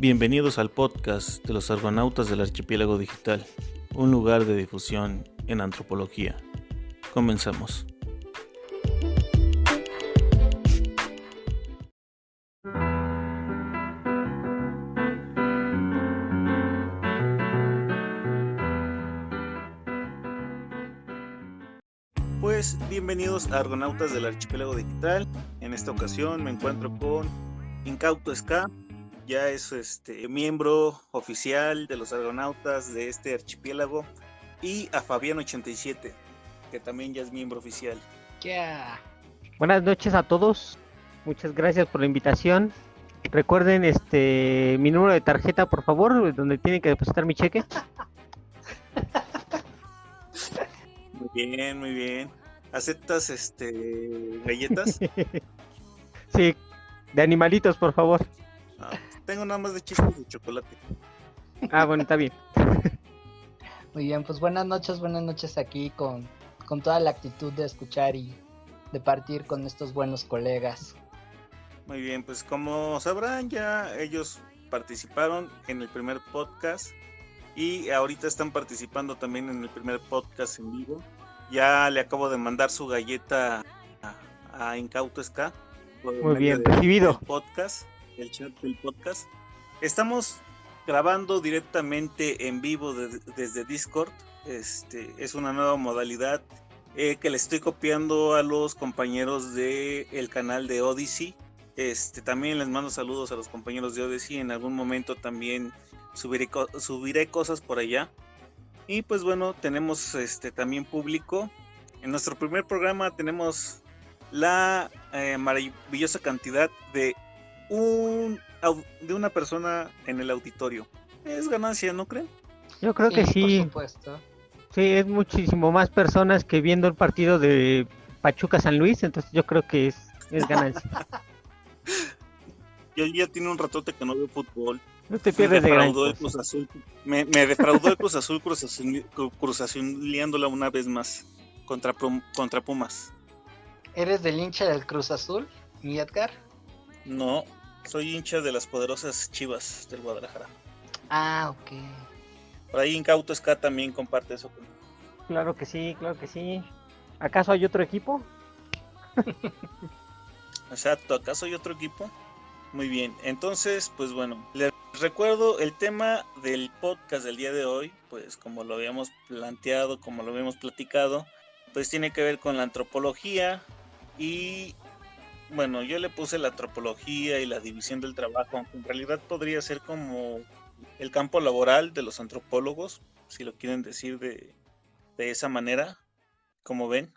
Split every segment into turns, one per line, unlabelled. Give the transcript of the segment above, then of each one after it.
Bienvenidos al podcast de los Argonautas del Archipiélago Digital, un lugar de difusión en antropología. Comenzamos. Pues bienvenidos a Argonautas del Archipiélago Digital. En esta ocasión me encuentro con Incauto Ska. Ya es miembro oficial de los Argonautas de este archipiélago, y a Fabián87, que también ya es miembro oficial.
Yeah.
Buenas noches a todos, muchas gracias por la invitación. Recuerden mi número de tarjeta, por favor, donde tienen que depositar mi cheque.
Muy bien. ¿Aceptas galletas?
Sí, de animalitos, por favor.
No, tengo nada más de chispas de chocolate.
Ah, bueno, está bien.
Muy bien, pues buenas noches aquí con toda la actitud de escuchar y de partir con estos buenos colegas.
Muy bien, pues como sabrán, ya ellos participaron en el primer podcast y ahorita están participando también en el primer podcast en vivo. Ya le acabo de mandar su galleta a Incauto Ska.
Muy bien, recibido.
El chat del podcast. Estamos grabando directamente en vivo desde Discord. Es una nueva modalidad que le estoy copiando a los compañeros del canal de Odyssey. También les mando saludos a los compañeros de Odyssey. En algún momento también subiré cosas por allá. Y pues bueno, tenemos también público. En nuestro primer programa tenemos la maravillosa cantidad de una persona en el auditorio. Es ganancia, ¿no creen?
Yo creo que sí.
Por supuesto.
Sí, es muchísimo más personas que viendo el partido de Pachuca San Luis, entonces yo creo que es ganancia.
Yo ya tiene un ratote que no veo fútbol.
No te pierdes de gran cosa.
Me defraudó el Cruz Azul, Cruz Azuleándola una vez más contra Pumas.
¿Eres del hincha del Cruz Azul, mi Edgar?
No, soy hincha de las poderosas Chivas del Guadalajara.
Ah, ok.
Por ahí Incauto Ska también comparte eso conmigo.
Claro que sí. ¿Acaso hay otro equipo?
Exacto, ¿acaso hay otro equipo? Muy bien, entonces, pues bueno, les recuerdo el tema del podcast del día de hoy, pues como lo habíamos planteado, como lo habíamos platicado, pues tiene que ver con la antropología y, bueno, yo le puse la antropología y la división del trabajo, aunque en realidad podría ser como el campo laboral de los antropólogos, si lo quieren decir de esa manera, como ven.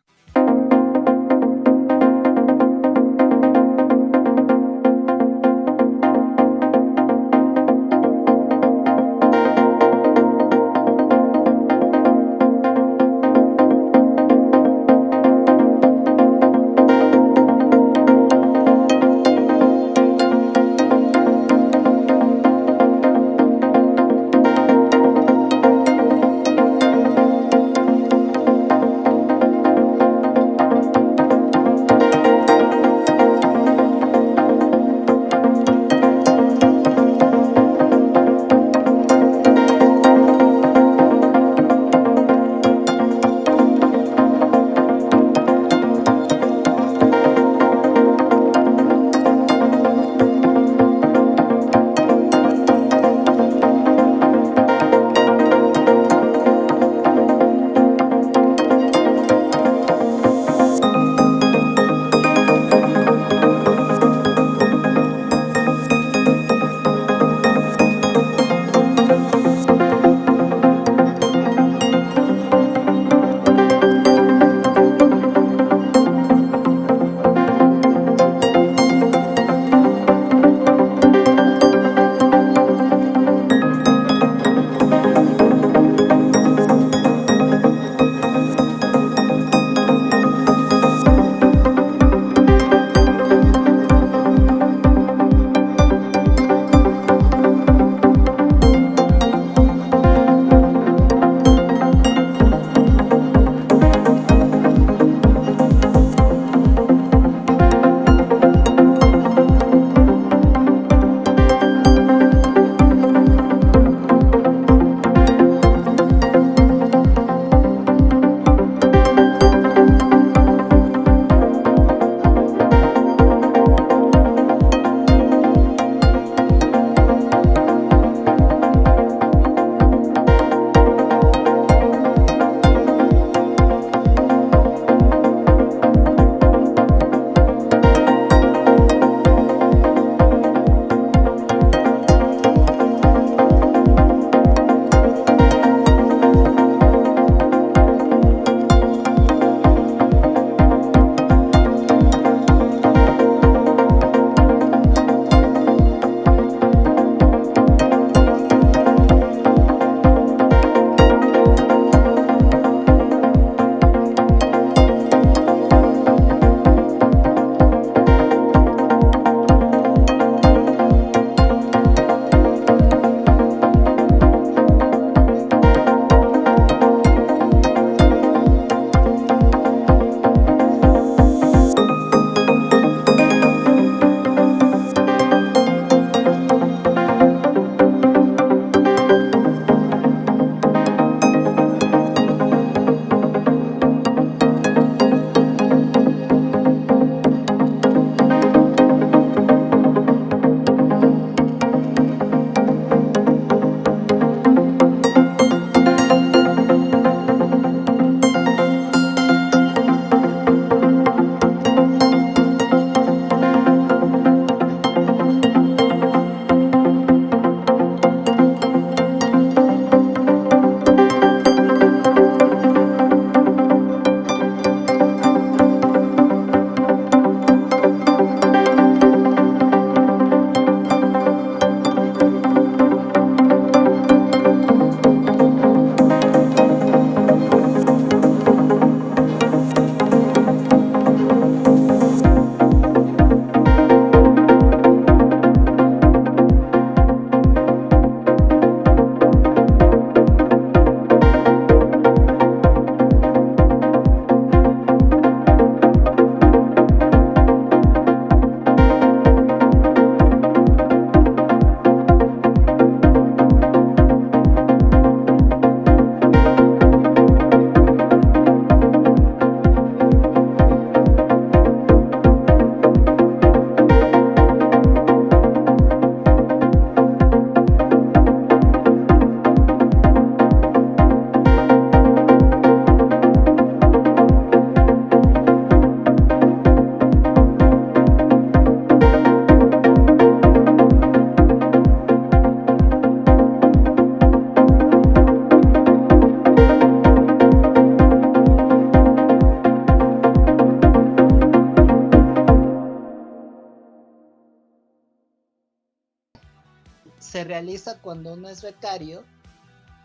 se realiza cuando uno es becario,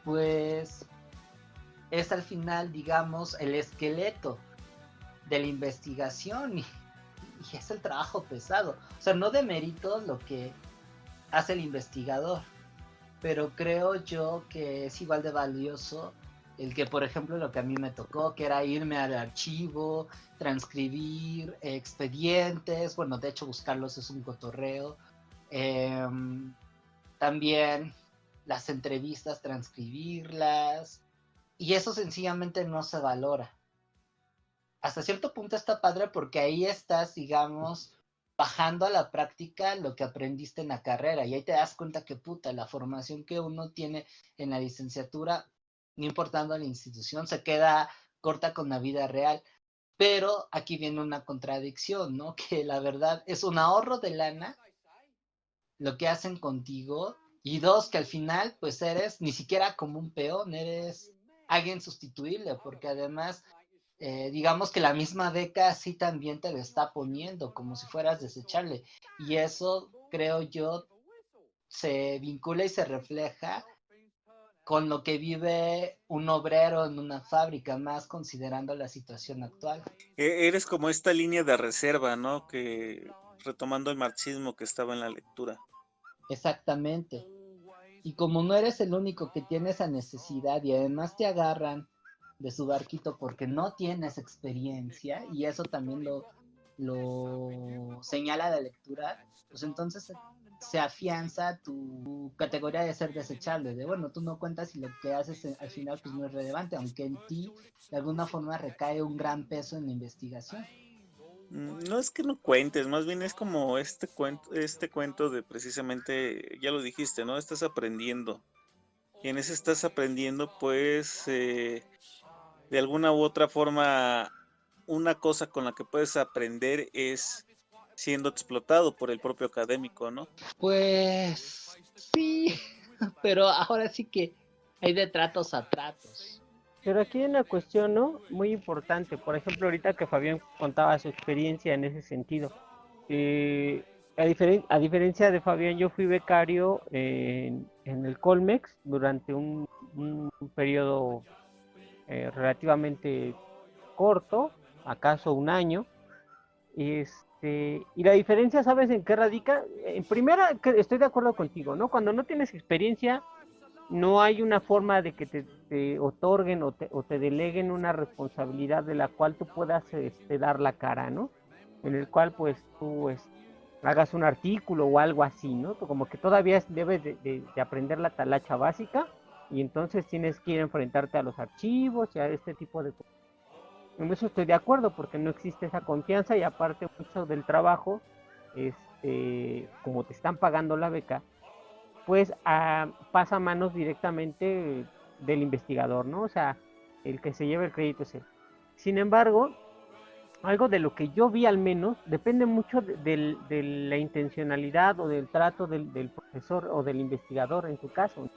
pues es al final, digamos, el esqueleto de la investigación y es el trabajo pesado. O sea, no demerito lo que hace el investigador, pero creo yo que es igual de valioso el que, por ejemplo, lo que a mí me tocó, que era irme al archivo, transcribir expedientes, bueno, de hecho buscarlos es un cotorreo, también las entrevistas, transcribirlas, y eso sencillamente no se valora. Hasta cierto punto está padre porque ahí estás, digamos, bajando a la práctica lo que aprendiste en la carrera y ahí te das cuenta que puta, la formación que uno tiene en la licenciatura, no importando la institución, se queda corta con la vida real. Pero aquí viene una contradicción, ¿no? Que la verdad es un ahorro de lana lo que hacen contigo y dos, que al final pues eres ni siquiera como un peón, eres alguien sustituible porque además digamos que la misma beca sí también te lo está poniendo como si fueras desechable y eso creo yo se vincula y se refleja con lo que vive un obrero en una fábrica, más considerando la situación actual.
Eres como esta línea de reserva, ¿no? Que retomando el marxismo que estaba en la lectura.
Exactamente. Y como no eres el único que tiene esa necesidad y además te agarran de su barquito porque no tienes experiencia, y eso también lo señala la lectura, pues entonces se afianza tu categoría de ser desechable, de bueno, tú no cuentas y lo que haces al final pues no es relevante, aunque en ti de alguna forma recae un gran peso en la investigación.
No es que no cuentes, más bien es como este cuento de precisamente, ya lo dijiste, ¿no? Estás aprendiendo. Y en ese estás aprendiendo, pues, de alguna u otra forma, una cosa con la que puedes aprender es siendo explotado por el propio académico, ¿no?
Pues sí, pero ahora sí que hay de tratos a tratos.
Pero aquí hay una cuestión, ¿no? Muy importante. Por ejemplo, ahorita que Fabián contaba su experiencia en ese sentido. Eh, a diferencia de Fabián, yo fui becario en el Colmex durante un periodo relativamente corto, acaso un año. Y la diferencia, ¿sabes en qué radica? En primera, que estoy de acuerdo contigo, ¿no? Cuando no tienes experiencia, no hay una forma de que te otorguen o te deleguen una responsabilidad de la cual tú puedas dar la cara, ¿no? En el cual pues tú hagas un artículo o algo así, ¿no? Como que todavía debes de aprender la talacha básica y entonces tienes que ir a enfrentarte a los archivos y a este tipo de cosas. En eso estoy de acuerdo porque no existe esa confianza y aparte mucho del trabajo, como te están pagando la beca, pues pasa a manos directamente del investigador, ¿no? O sea, el que se lleva el crédito es él. Sin embargo, algo de lo que yo vi al menos depende mucho de la intencionalidad o del trato del profesor o del investigador en su caso,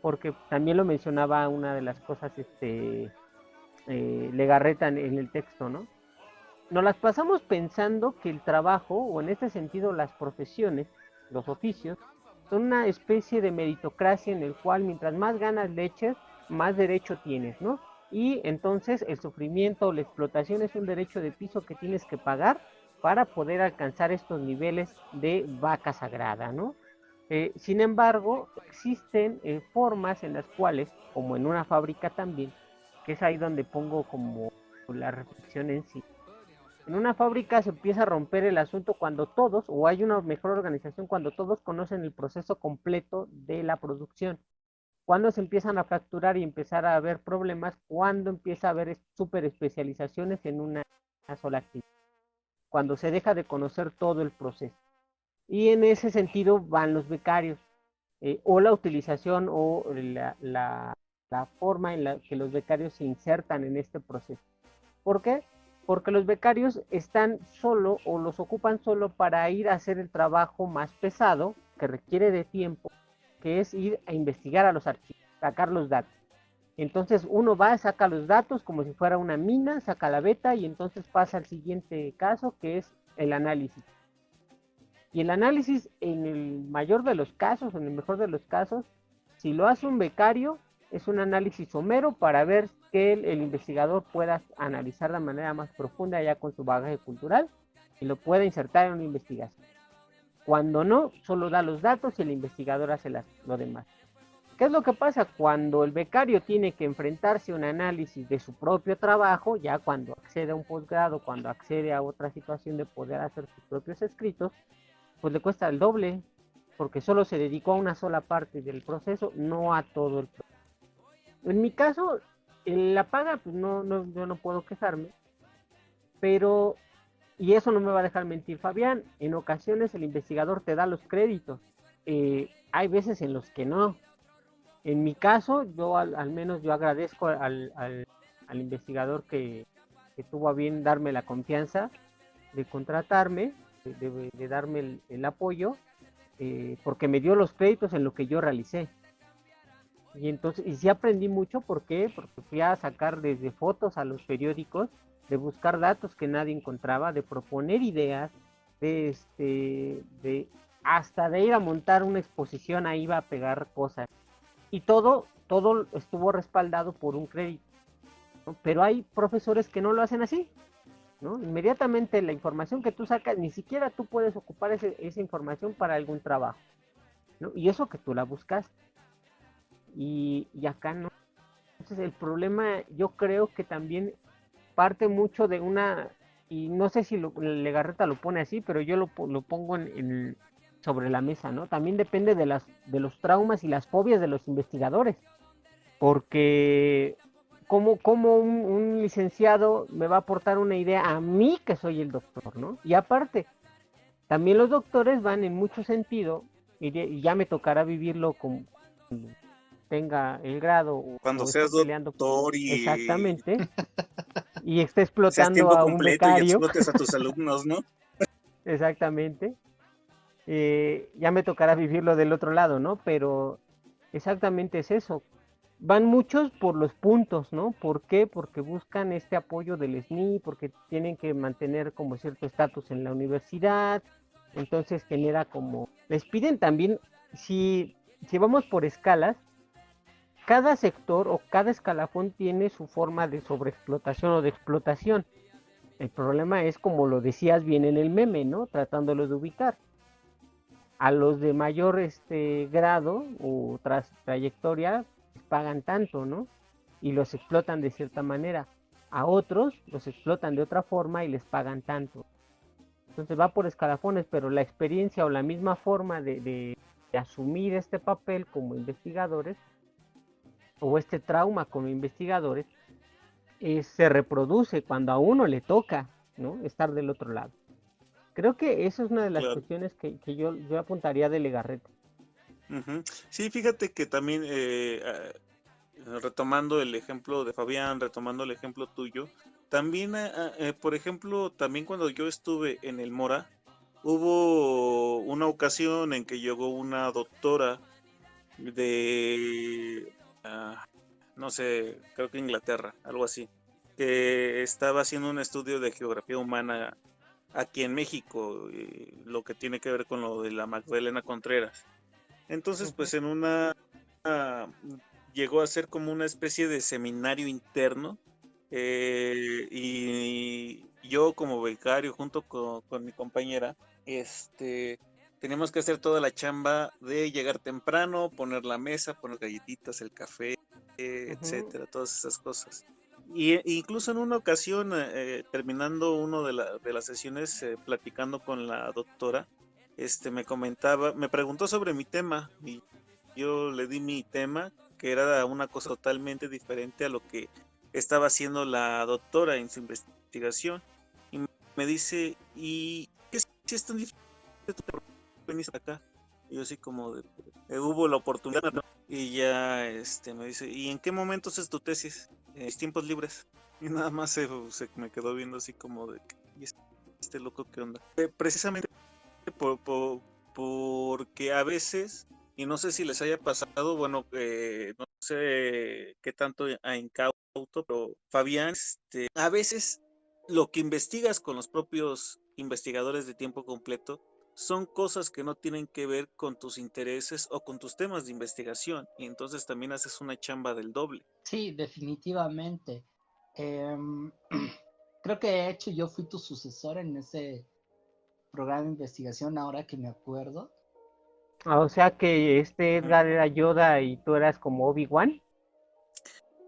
porque también lo mencionaba una de las cosas, Legarreta en el texto, ¿no? Nos las pasamos pensando que el trabajo, o en este sentido las profesiones, los oficios, son una especie de meritocracia en el cual mientras más ganas le eches, más derecho tienes, ¿no? Y entonces el sufrimiento o la explotación es un derecho de piso que tienes que pagar para poder alcanzar estos niveles de vaca sagrada, ¿no? Sin embargo, existen formas en las cuales, como en una fábrica también, que es ahí donde pongo como la reflexión en sí. En una fábrica se empieza a romper el asunto cuando todos, o hay una mejor organización cuando todos conocen el proceso completo de la producción. Cuando se empiezan a fracturar y empezar a haber problemas, cuando empieza a haber super especializaciones en una sola actividad. Cuando se deja de conocer todo el proceso. Y en ese sentido van los becarios, o la utilización o la forma en la que los becarios se insertan en este proceso. ¿Por qué? Porque los becarios están solo o los ocupan solo para ir a hacer el trabajo más pesado, que requiere de tiempo, que es ir a investigar a los archivos, sacar los datos. Entonces uno va, saca los datos como si fuera una mina, saca la beta y entonces pasa al siguiente caso, que es el análisis. Y el análisis, en el mayor de los casos, en el mejor de los casos, si lo hace un becario, es un análisis somero para ver que el investigador pueda analizar de manera más profunda ya con su bagaje cultural y lo pueda insertar en una investigación. Cuando no, solo da los datos y el investigador hace lo demás. ¿Qué es lo que pasa cuando el becario tiene que enfrentarse a un análisis de su propio trabajo, ya cuando accede a un posgrado, cuando accede a otra situación de poder hacer sus propios escritos? Pues le cuesta el doble, porque solo se dedicó a una sola parte del proceso, no a todo el proceso. En mi caso, la paga, pues yo no puedo quejarme, pero, y eso no me va a dejar mentir Fabián, en ocasiones el investigador te da los créditos, hay veces en los que no. En mi caso, yo al menos yo agradezco al investigador que tuvo a bien darme la confianza de contratarme, de darme el apoyo, porque me dio los créditos en lo que yo realicé. Y entonces, y sí aprendí mucho, ¿por qué? Porque fui a sacar desde fotos a los periódicos, de buscar datos que nadie encontraba, de proponer ideas, de hasta de ir a montar una exposición, ahí iba a pegar cosas. Y todo estuvo respaldado por un crédito, ¿no? Pero hay profesores que no lo hacen así, ¿no? Inmediatamente la información que tú sacas, ni siquiera tú puedes ocupar esa información para algún trabajo, ¿no? Y eso que tú la buscas, y acá no. Entonces el problema yo creo que también parte mucho de y no sé si Legarreta lo pone así, pero yo lo pongo sobre la mesa, ¿no? También depende de los traumas y las fobias de los investigadores, porque como un licenciado me va a aportar una idea a mí que soy el doctor, ¿no? Y aparte, también los doctores van en mucho sentido, y ya me tocará vivirlo con tenga el grado
Cuando
o esté
seas
peleando
doctor y
exactamente y esté
seas
explotando
tiempo
a un
completo y
becario,
explotes a tus alumnos, ¿no?
exactamente, ya me tocará vivirlo del otro lado, ¿no? Pero exactamente es eso. Van muchos por los puntos, ¿no? ¿Por qué? Porque buscan este apoyo del SNI, porque tienen que mantener como cierto estatus en la universidad, entonces genera como... Les piden también, si vamos por escalas, cada sector o cada escalafón tiene su forma de sobreexplotación o de explotación. El problema es, como lo decías bien en el meme, ¿no? Tratándolo de ubicar. A los de mayor grado o trayectoria les pagan tanto, ¿no? Y los explotan de cierta manera. A otros los explotan de otra forma y les pagan tanto. Entonces va por escalafones, pero la experiencia o la misma forma de asumir este papel como investigadores o este trauma como investigadores se reproduce cuando a uno le toca, ¿no? Estar del otro lado. Creo que eso es una de las
Claro.
cuestiones que yo apuntaría de Legarreta.
Uh-huh. Sí, fíjate que también, retomando el ejemplo de Fabián, retomando el ejemplo tuyo, también, por ejemplo, también cuando yo estuve en el Mora, hubo una ocasión en que llegó una doctora de, no sé, creo que Inglaterra, algo así, que estaba haciendo un estudio de geografía humana aquí en México, lo que tiene que ver con lo de la Magdalena Contreras. Entonces, pues en llegó a ser como una especie de seminario interno, y yo como becario junto con mi compañera, teníamos que hacer toda la chamba de llegar temprano, poner la mesa, poner galletitas, el café, etcétera, todas esas cosas. Incluso en una ocasión, terminando una de las sesiones, platicando con la doctora, me preguntó sobre mi tema y yo le di mi tema, que era una cosa totalmente diferente a lo que estaba haciendo la doctora en su investigación. Y me dice, ¿y qué si es tan diferente venir acá? Y yo así como, hubo la oportunidad, ¿no? Y ya me dice, ¿y en qué momentos es tu tesis? En mis tiempos libres. Y nada más se me quedó viendo así como de, ¿y este loco qué onda? Precisamente porque a veces, y no sé si les haya pasado, bueno, no sé qué tanto a incauto, pero Fabián, a veces lo que investigas con los propios investigadores de tiempo completo son cosas que no tienen que ver con tus intereses o con tus temas de investigación, y entonces también haces una chamba del doble.
Sí, definitivamente. Em, Creo que de hecho yo fui tu sucesor en ese programa de investigación, ahora que me acuerdo.
O sea que este
Ujú.
Edgar era Yoda y tú eras como Obi-Wan.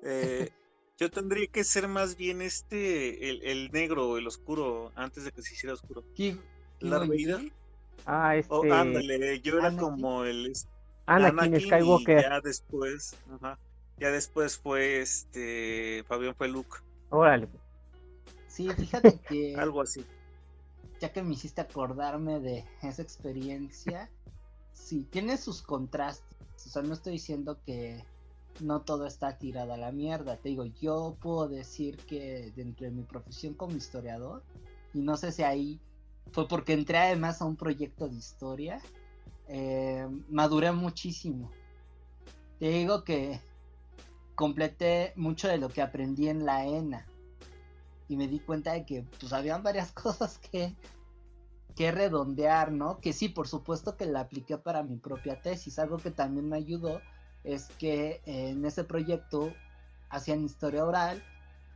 Eh, yo tendría que ser más bien el negro o el oscuro, antes de que se hiciera oscuro. Darth
Qui-Gon
Vader.
Jinn,
O ándale, yo era
Anakin.
como
Anakin
Anakin, y
Skywalker.
ya después, ya después fue Fabián fue Luke,
Órale.
Sí, fíjate que
algo así.
ya que me hiciste acordarme de esa experiencia, sí, tiene sus contrastes. O sea, no estoy diciendo que no todo está tirado a la mierda. Te digo, yo puedo decir que dentro de mi profesión como historiador, y no sé si ahí fue porque entré además a un proyecto de historia, maduré muchísimo. Te digo que completé mucho de lo que aprendí en la ENA y me di cuenta de que pues habían varias cosas que redondear, ¿no? Que sí, por supuesto que la apliqué para mi propia tesis. Algo que también me ayudó es que en ese proyecto hacían historia oral,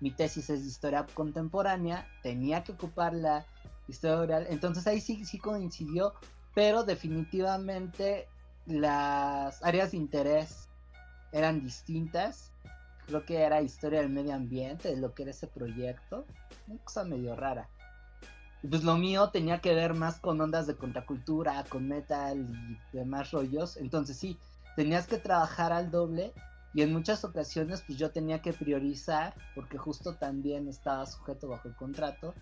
mi tesis es de historia contemporánea, tenía que ocupar la historia oral, entonces ahí sí coincidió, pero definitivamente las áreas de interés eran distintas. Creo que era historia del medio ambiente, de lo que era ese proyecto, una cosa medio rara. Y pues lo mío tenía que ver más con ondas de contracultura, con metal y demás rollos. Entonces sí, tenías que trabajar al doble y en muchas ocasiones pues yo tenía que priorizar, porque justo también estaba sujeto bajo el contrato,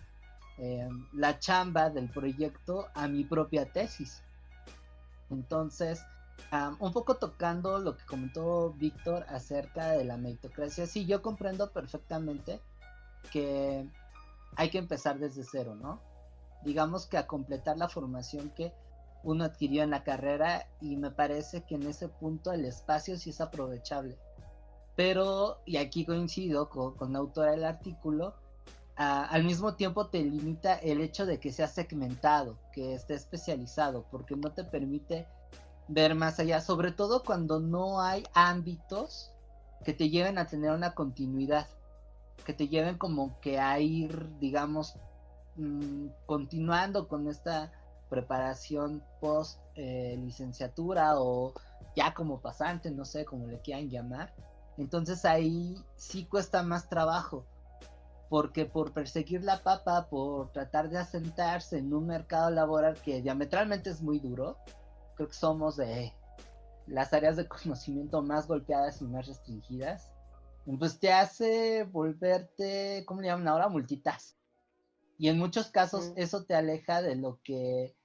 la chamba del proyecto a mi propia tesis. Entonces, un poco tocando lo que comentó Víctor acerca de la meritocracia, sí, yo comprendo perfectamente que hay que empezar desde cero, ¿no? Digamos que a completar la formación que uno adquirió en la carrera, y me parece que en ese punto el espacio sí es aprovechable. Pero, y aquí coincido con la autora del artículo, al mismo tiempo te limita el hecho de que sea segmentado, que esté especializado, porque no te permite ver más allá, sobre todo cuando no hay ámbitos que te lleven a tener una continuidad, que te lleven como que a ir, digamos, continuando con esta preparación post licenciatura o ya como pasante, no sé cómo le quieran llamar. Entonces ahí sí cuesta más trabajo, porque por perseguir la papa, por tratar de asentarse en un mercado laboral que diametralmente es muy duro, creo que somos de las áreas de conocimiento más golpeadas y más restringidas, pues te hace volverte, ¿cómo le llaman ahora? Multitask. Y en muchos casos eso te aleja de lo que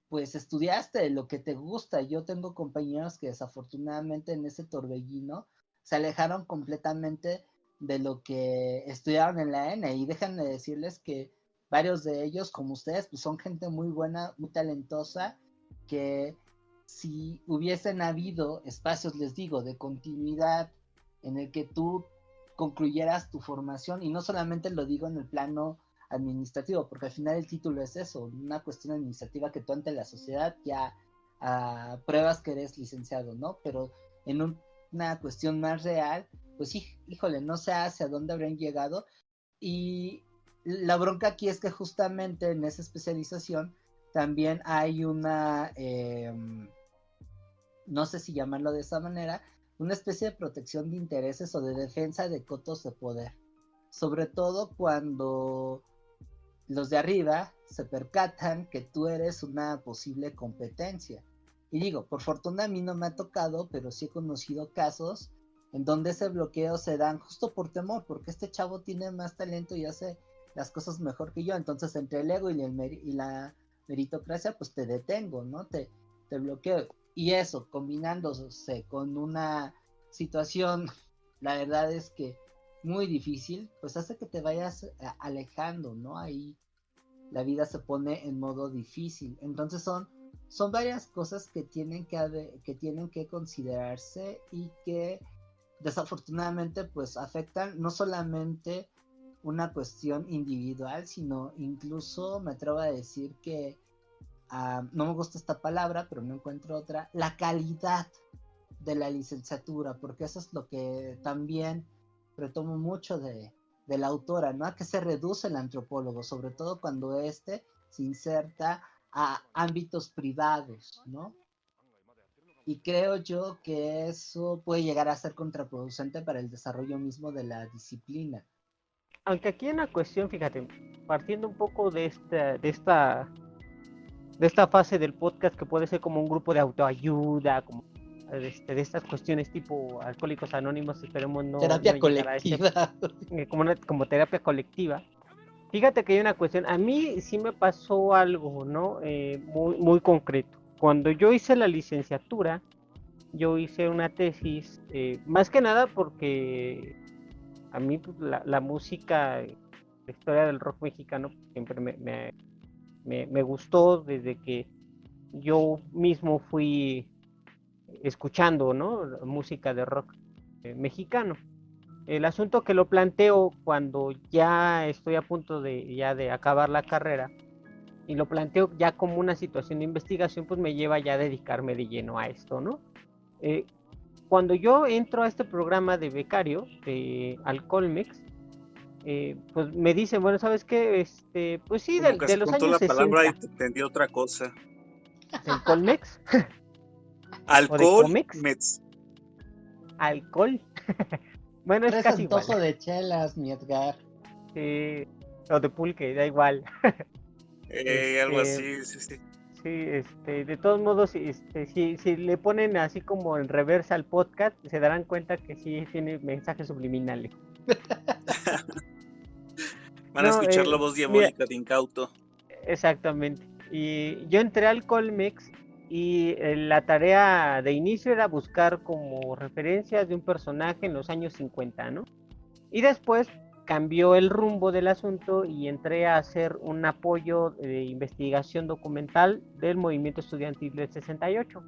pues estudiaste, de lo que te gusta. Yo tengo compañeros que desafortunadamente en ese torbellino se alejaron completamente de lo que estudiaron en la ENA, y déjenme decirles que varios de ellos, como ustedes, pues son gente muy buena, muy talentosa, que si hubiesen habido espacios, les digo, de continuidad en el que tú concluyeras tu formación, y no solamente lo digo en el plano administrativo, porque al final el título es eso, una cuestión administrativa que tú ante la sociedad ya pruebas que eres licenciado, ¿no? Pero en una cuestión más real, pues híjole, no sé hacia dónde habrían llegado. Y la bronca aquí es que justamente en esa especialización también hay una, no sé si llamarlo de esa manera, una especie de protección de intereses o de defensa de cotos de poder. Sobre todo cuando los de arriba se percatan que tú eres una posible competencia. Y digo, por fortuna a mí no me ha tocado, pero sí he conocido casos en donde ese bloqueo se dan justo por temor, porque este chavo tiene más talento y hace las cosas mejor que yo. Entonces, entre el ego y la meritocracia, pues te detengo, ¿no? Te bloqueo. Y eso, combinándose con una situación, la verdad es que muy difícil, pues hace que te vayas alejando, ¿no? Ahí la vida se pone en modo difícil. Entonces son varias cosas que tienen que considerarse y que desafortunadamente pues afectan no solamente una cuestión individual, sino incluso me atrevo a decir que no me gusta esta palabra, pero no encuentro otra, la calidad de la licenciatura, porque eso es lo que también retomo mucho de la autora, ¿no? A qué se reduce el antropólogo, sobre todo cuando se inserta a ámbitos privados, ¿no? Y creo yo que eso puede llegar a ser contraproducente para el desarrollo mismo de la disciplina.
Aunque aquí hay una cuestión, fíjate, partiendo un poco de esta fase del podcast que puede ser como un grupo de autoayuda, como de estas cuestiones tipo Alcohólicos Anónimos, esperemos no
Terapia
llegar a ese,
colectiva.
como terapia colectiva. Fíjate que hay una cuestión, a mí sí me pasó algo, ¿no? Muy, muy concreto. Cuando yo hice la licenciatura, yo hice una tesis, más que nada porque a mí pues, la música, la historia del rock mexicano siempre me gustó desde que yo mismo fui escuchando, ¿no? Música de rock mexicano. El asunto que lo planteo cuando ya estoy a punto de acabar la carrera y lo planteo ya como una situación de investigación, pues me lleva ya a dedicarme de lleno a esto, ¿no? Cuando yo entro a este programa de becario de Alcolmex, pues me dicen, bueno, ¿sabes qué? Pues sí,
Como que
de
se
los
juntó
años
la palabra
60.
y te entendí otra cosa.
¿Del Colmex? ¿O de
Alcohol,
Comex?
Mets.
Alcohol. Bueno, es
Tres
casi igual.
antojo de chelas, mi Edgar.
O de pulque, da igual.
Algo
Este,
así, sí, sí.
sí, de todos modos, si le ponen así como en reversa al podcast, se darán cuenta que sí tiene mensajes subliminales.
Van a
No,
escuchar la voz
mira,
diabólica de Incauto.
exactamente. Y yo entré al Colmex y la tarea de inicio era buscar como referencias de un personaje en los años 50, ¿no? Y después cambió el rumbo del asunto y entré a hacer un apoyo de investigación documental del movimiento estudiantil del 68.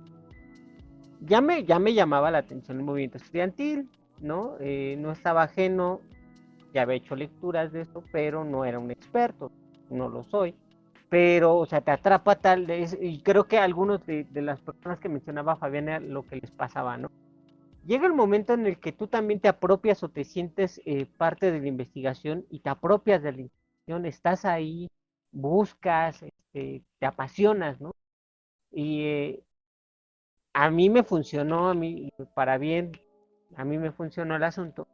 Ya me llamaba la atención el movimiento estudiantil, ¿no? No estaba ajeno, ya había hecho lecturas de esto, pero no era un experto, no lo soy. Pero, o sea, te atrapa tal vez, y creo que algunos de las personas que mencionaba Fabián era lo que les pasaba, ¿no? Llega el momento en el que tú también te apropias o te sientes parte de la investigación y te apropias de la investigación, estás ahí, buscas, te apasionas, ¿no? Y a mí me funcionó, a mí, para bien, a mí me funcionó el asunto,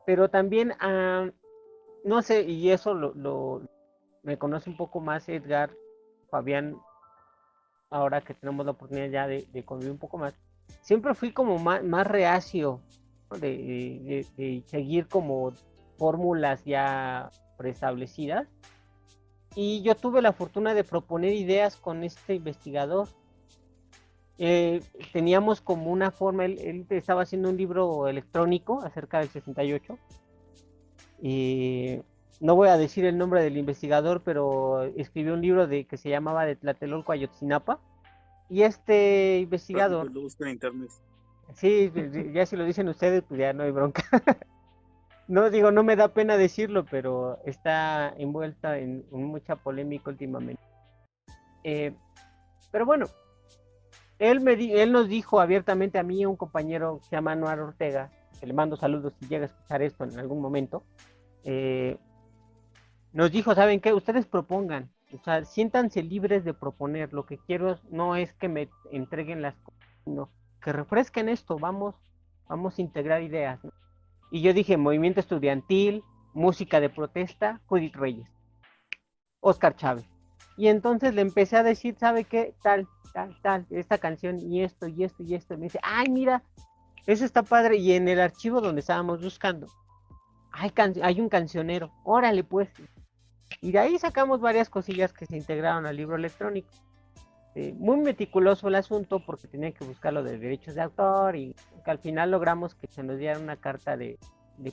pero también, no sé, y eso me conoce un poco más Edgar, Fabián, ahora que tenemos la oportunidad ya de convivir un poco más, siempre fui como más reacio, ¿no? de seguir como fórmulas ya preestablecidas. Y yo tuve la fortuna de proponer ideas con este investigador. Teníamos como una forma, él estaba haciendo un libro electrónico acerca del 68. Y no voy a decir el nombre del investigador, pero escribió un libro que se llamaba De Tlatelolco a Ayotzinapa. Y este investigador,
Lo busco en internet.
sí, ya si lo dicen ustedes, pues ya no hay bronca. No digo, no me da pena decirlo, pero está envuelta en mucha polémica últimamente. Eh, pero bueno, él nos dijo abiertamente a mí, a un compañero que se llama Anuar Ortega, que le mando saludos si llega a escuchar esto en algún momento, nos dijo, ¿saben qué? Ustedes propongan, o sea, siéntanse libres de proponer. Lo que quiero no es que me entreguen las cosas, sino que refresquen esto, vamos a integrar ideas, ¿no? Y yo dije, movimiento estudiantil, música de protesta, Judith Reyes, Oscar Chávez. Y entonces le empecé a decir, ¿sabe qué? Tal, esta canción y esto, y esto, y esto. Y me dice, ay, mira, eso está padre. Y en el archivo donde estábamos buscando, hay un cancionero, órale pues. Y de ahí sacamos varias cosillas que se integraron al libro electrónico. Muy meticuloso el asunto porque tenía que buscar lo de derechos de autor y que al final logramos que se nos diera una carta de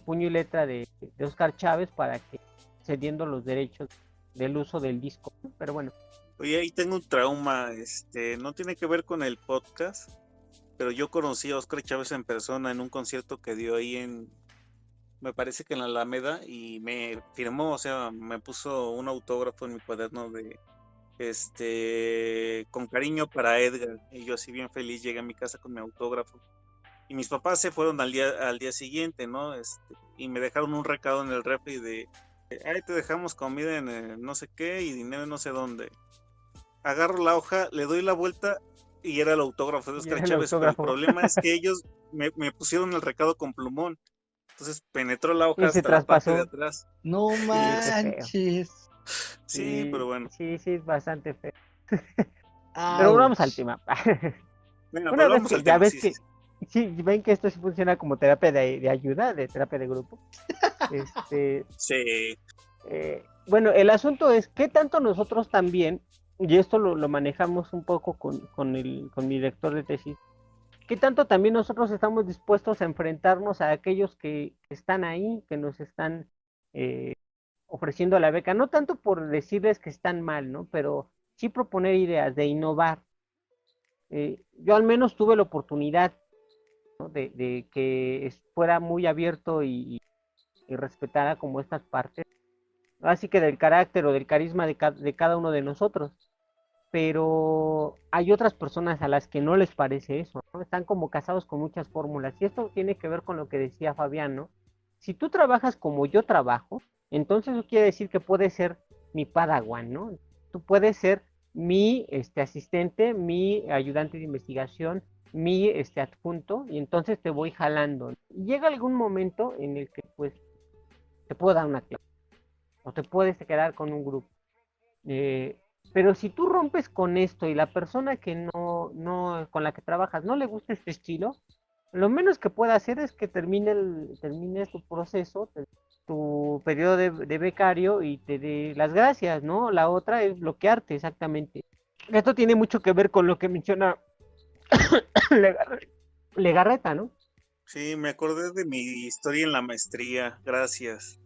puño y letra de Oscar Chávez para que cediendo los derechos del uso del disco, ¿no? Pero bueno.
Oye, ahí tengo un trauma, no tiene que ver con el podcast, pero yo conocí a Oscar Chávez en persona en un concierto que dio ahí me parece que en la Alameda, y me firmó, o sea, me puso un autógrafo en mi cuaderno con cariño para Edgar. Y yo así bien feliz llegué a mi casa con mi autógrafo. Y mis papás se fueron al día siguiente, ¿no? Y me dejaron un recado en el refri de, ahí te dejamos comida en no sé qué y dinero en no sé dónde. Agarro la hoja, le doy la vuelta y era el autógrafo de Óscar Chávez, pero el problema es que ellos me pusieron el recado con plumón. Entonces penetró la hoja
Y se
hasta la parte de
traspasó.
atrás.
No
Sí, qué feo.
manches.
Sí, pero bueno.
Sí, es bastante feo. Pero
Ouch.
volvamos al tema.
Bueno,
Una
pero
vez
vamos
que
al
ya
tema,
ves
sí, sí.
que, sí, ven que esto sí funciona como terapia de ayuda, de terapia de grupo.
Sí.
Bueno, el asunto es qué tanto nosotros también, y esto lo manejamos un poco con mi director de tesis, qué tanto también nosotros estamos dispuestos a enfrentarnos a aquellos que están ahí, que nos están ofreciendo la beca, no tanto por decirles que están mal, ¿no? Pero sí proponer ideas de innovar. Yo al menos tuve la oportunidad, ¿no? de que fuera muy abierto y respetara como estas partes, así que del carácter o del carisma de cada uno de nosotros. Pero hay otras personas a las que no les parece eso, ¿no? Están como casados con muchas fórmulas. Y esto tiene que ver con lo que decía Fabián, ¿no? Si tú trabajas como yo trabajo, entonces eso quiere decir que puedes ser mi padawan, ¿no? Tú puedes ser mi asistente, mi ayudante de investigación, mi adjunto, y entonces te voy jalando. Y llega algún momento en el que pues te puedo dar una clase, o te puedes quedar con un grupo. Pero si tú rompes con esto y la persona que no con la que trabajas no le gusta este estilo, lo menos que puede hacer es que termine tu proceso, tu periodo de becario y te dé las gracias, ¿no? La otra es bloquearte, exactamente. Esto tiene mucho que ver con lo que menciona Legarreta, ¿no?
Sí, me acordé de mi historia en la maestría, gracias.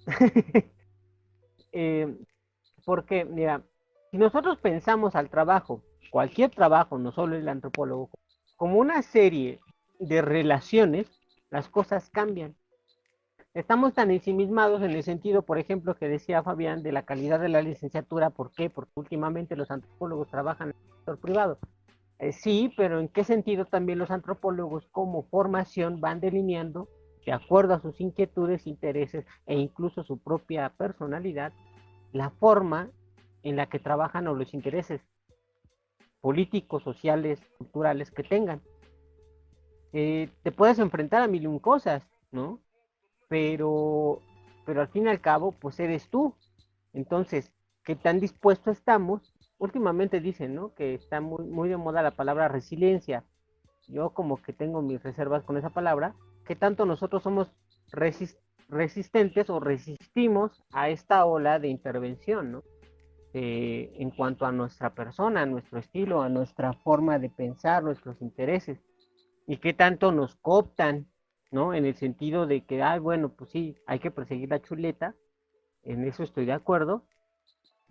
Porque, mira, si nosotros pensamos al trabajo, cualquier trabajo, no solo el antropólogo, como una serie de relaciones, las cosas cambian. Estamos tan ensimismados en el sentido, por ejemplo, que decía Fabián, de la calidad de la licenciatura. ¿Por qué? Porque últimamente los antropólogos trabajan en el sector privado. Sí, pero ¿en qué sentido también los antropólogos como formación van delineando, de acuerdo a sus inquietudes, intereses e incluso su propia personalidad, la forma en la que trabajan o los intereses políticos, sociales, culturales que tengan? Te puedes enfrentar a mil y un cosas, ¿no? Pero, pero al fin y al cabo, pues eres tú. Entonces, ¿qué tan dispuesto estamos? Últimamente dicen, ¿no? Que está muy de moda la palabra resiliencia. Yo como que tengo mis reservas con esa palabra. ¿Qué tanto nosotros somos resistentes o resistimos a esta ola de intervención, ¿no? En cuanto a nuestra persona, a nuestro estilo, a nuestra forma de pensar, nuestros intereses, y qué tanto nos cooptan, ¿no? En el sentido de que, bueno, pues sí, hay que perseguir la chuleta, en eso estoy de acuerdo,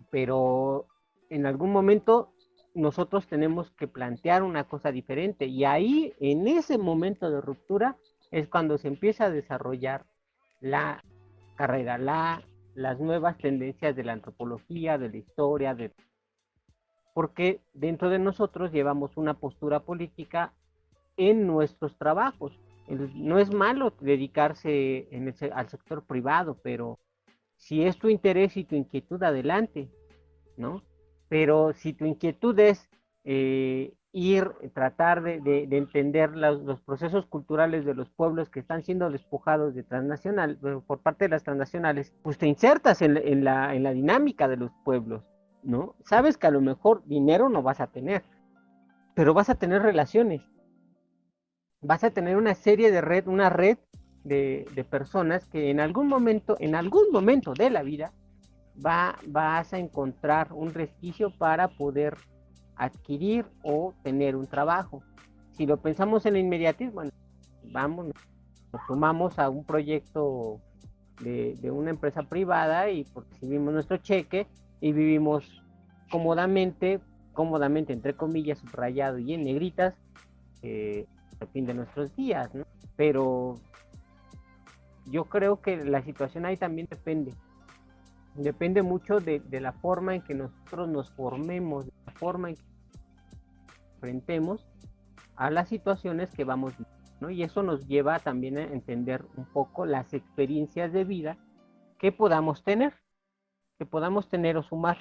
pero en algún momento nosotros tenemos que plantear una cosa diferente, y ahí, en ese momento de ruptura, es cuando se empieza a desarrollar la carrera, las nuevas tendencias de la antropología, de la historia, porque dentro de nosotros llevamos una postura política en nuestros trabajos. No es malo dedicarse al sector privado, pero si es tu interés y tu inquietud, adelante, ¿no? Pero si tu inquietud es tratar de entender los procesos culturales de los pueblos que están siendo despojados por parte de las transnacionales, pues te insertas en la dinámica de los pueblos, ¿no? Sabes que a lo mejor dinero no vas a tener, pero vas a tener relaciones, vas a tener una red de personas que en algún momento de la vida vas a encontrar un resquicio para poder adquirir o tener un trabajo. Si lo pensamos en la inmediatez, bueno, nos sumamos a un proyecto de una empresa privada y recibimos nuestro cheque y vivimos cómodamente, entre comillas, subrayado y en negritas, al fin de nuestros días, ¿no? Pero yo creo que la situación ahí también depende. Depende mucho de la forma en que nosotros nos formemos, de la forma en que enfrentemos a las situaciones que vamos viviendo, ¿no? Y eso nos lleva también a entender un poco las experiencias de vida que podamos tener o sumar.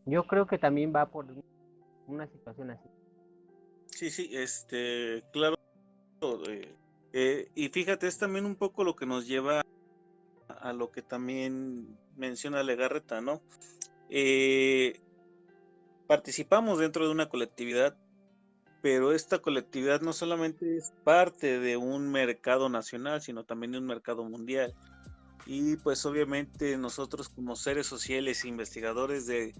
Yo creo que también va por una situación así.
Sí, claro. Y fíjate, es también un poco lo que nos lleva a lo que también menciona Legarreta, ¿no? Participamos dentro de una colectividad, pero esta colectividad no solamente es parte de un mercado nacional, sino también de un mercado mundial. Y pues obviamente nosotros como seres sociales e investigadores de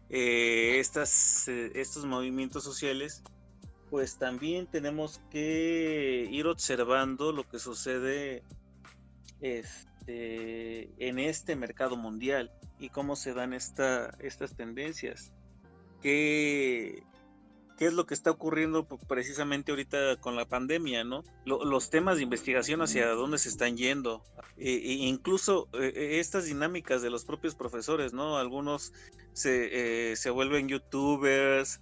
estos movimientos sociales, pues también tenemos que ir observando lo que sucede en este mercado mundial y cómo se dan estas tendencias. ¿Qué es lo que está ocurriendo precisamente ahorita con la pandemia, ¿no? Los temas de investigación hacia dónde se están yendo, incluso estas dinámicas de los propios profesores, ¿no? Algunos se vuelven youtubers,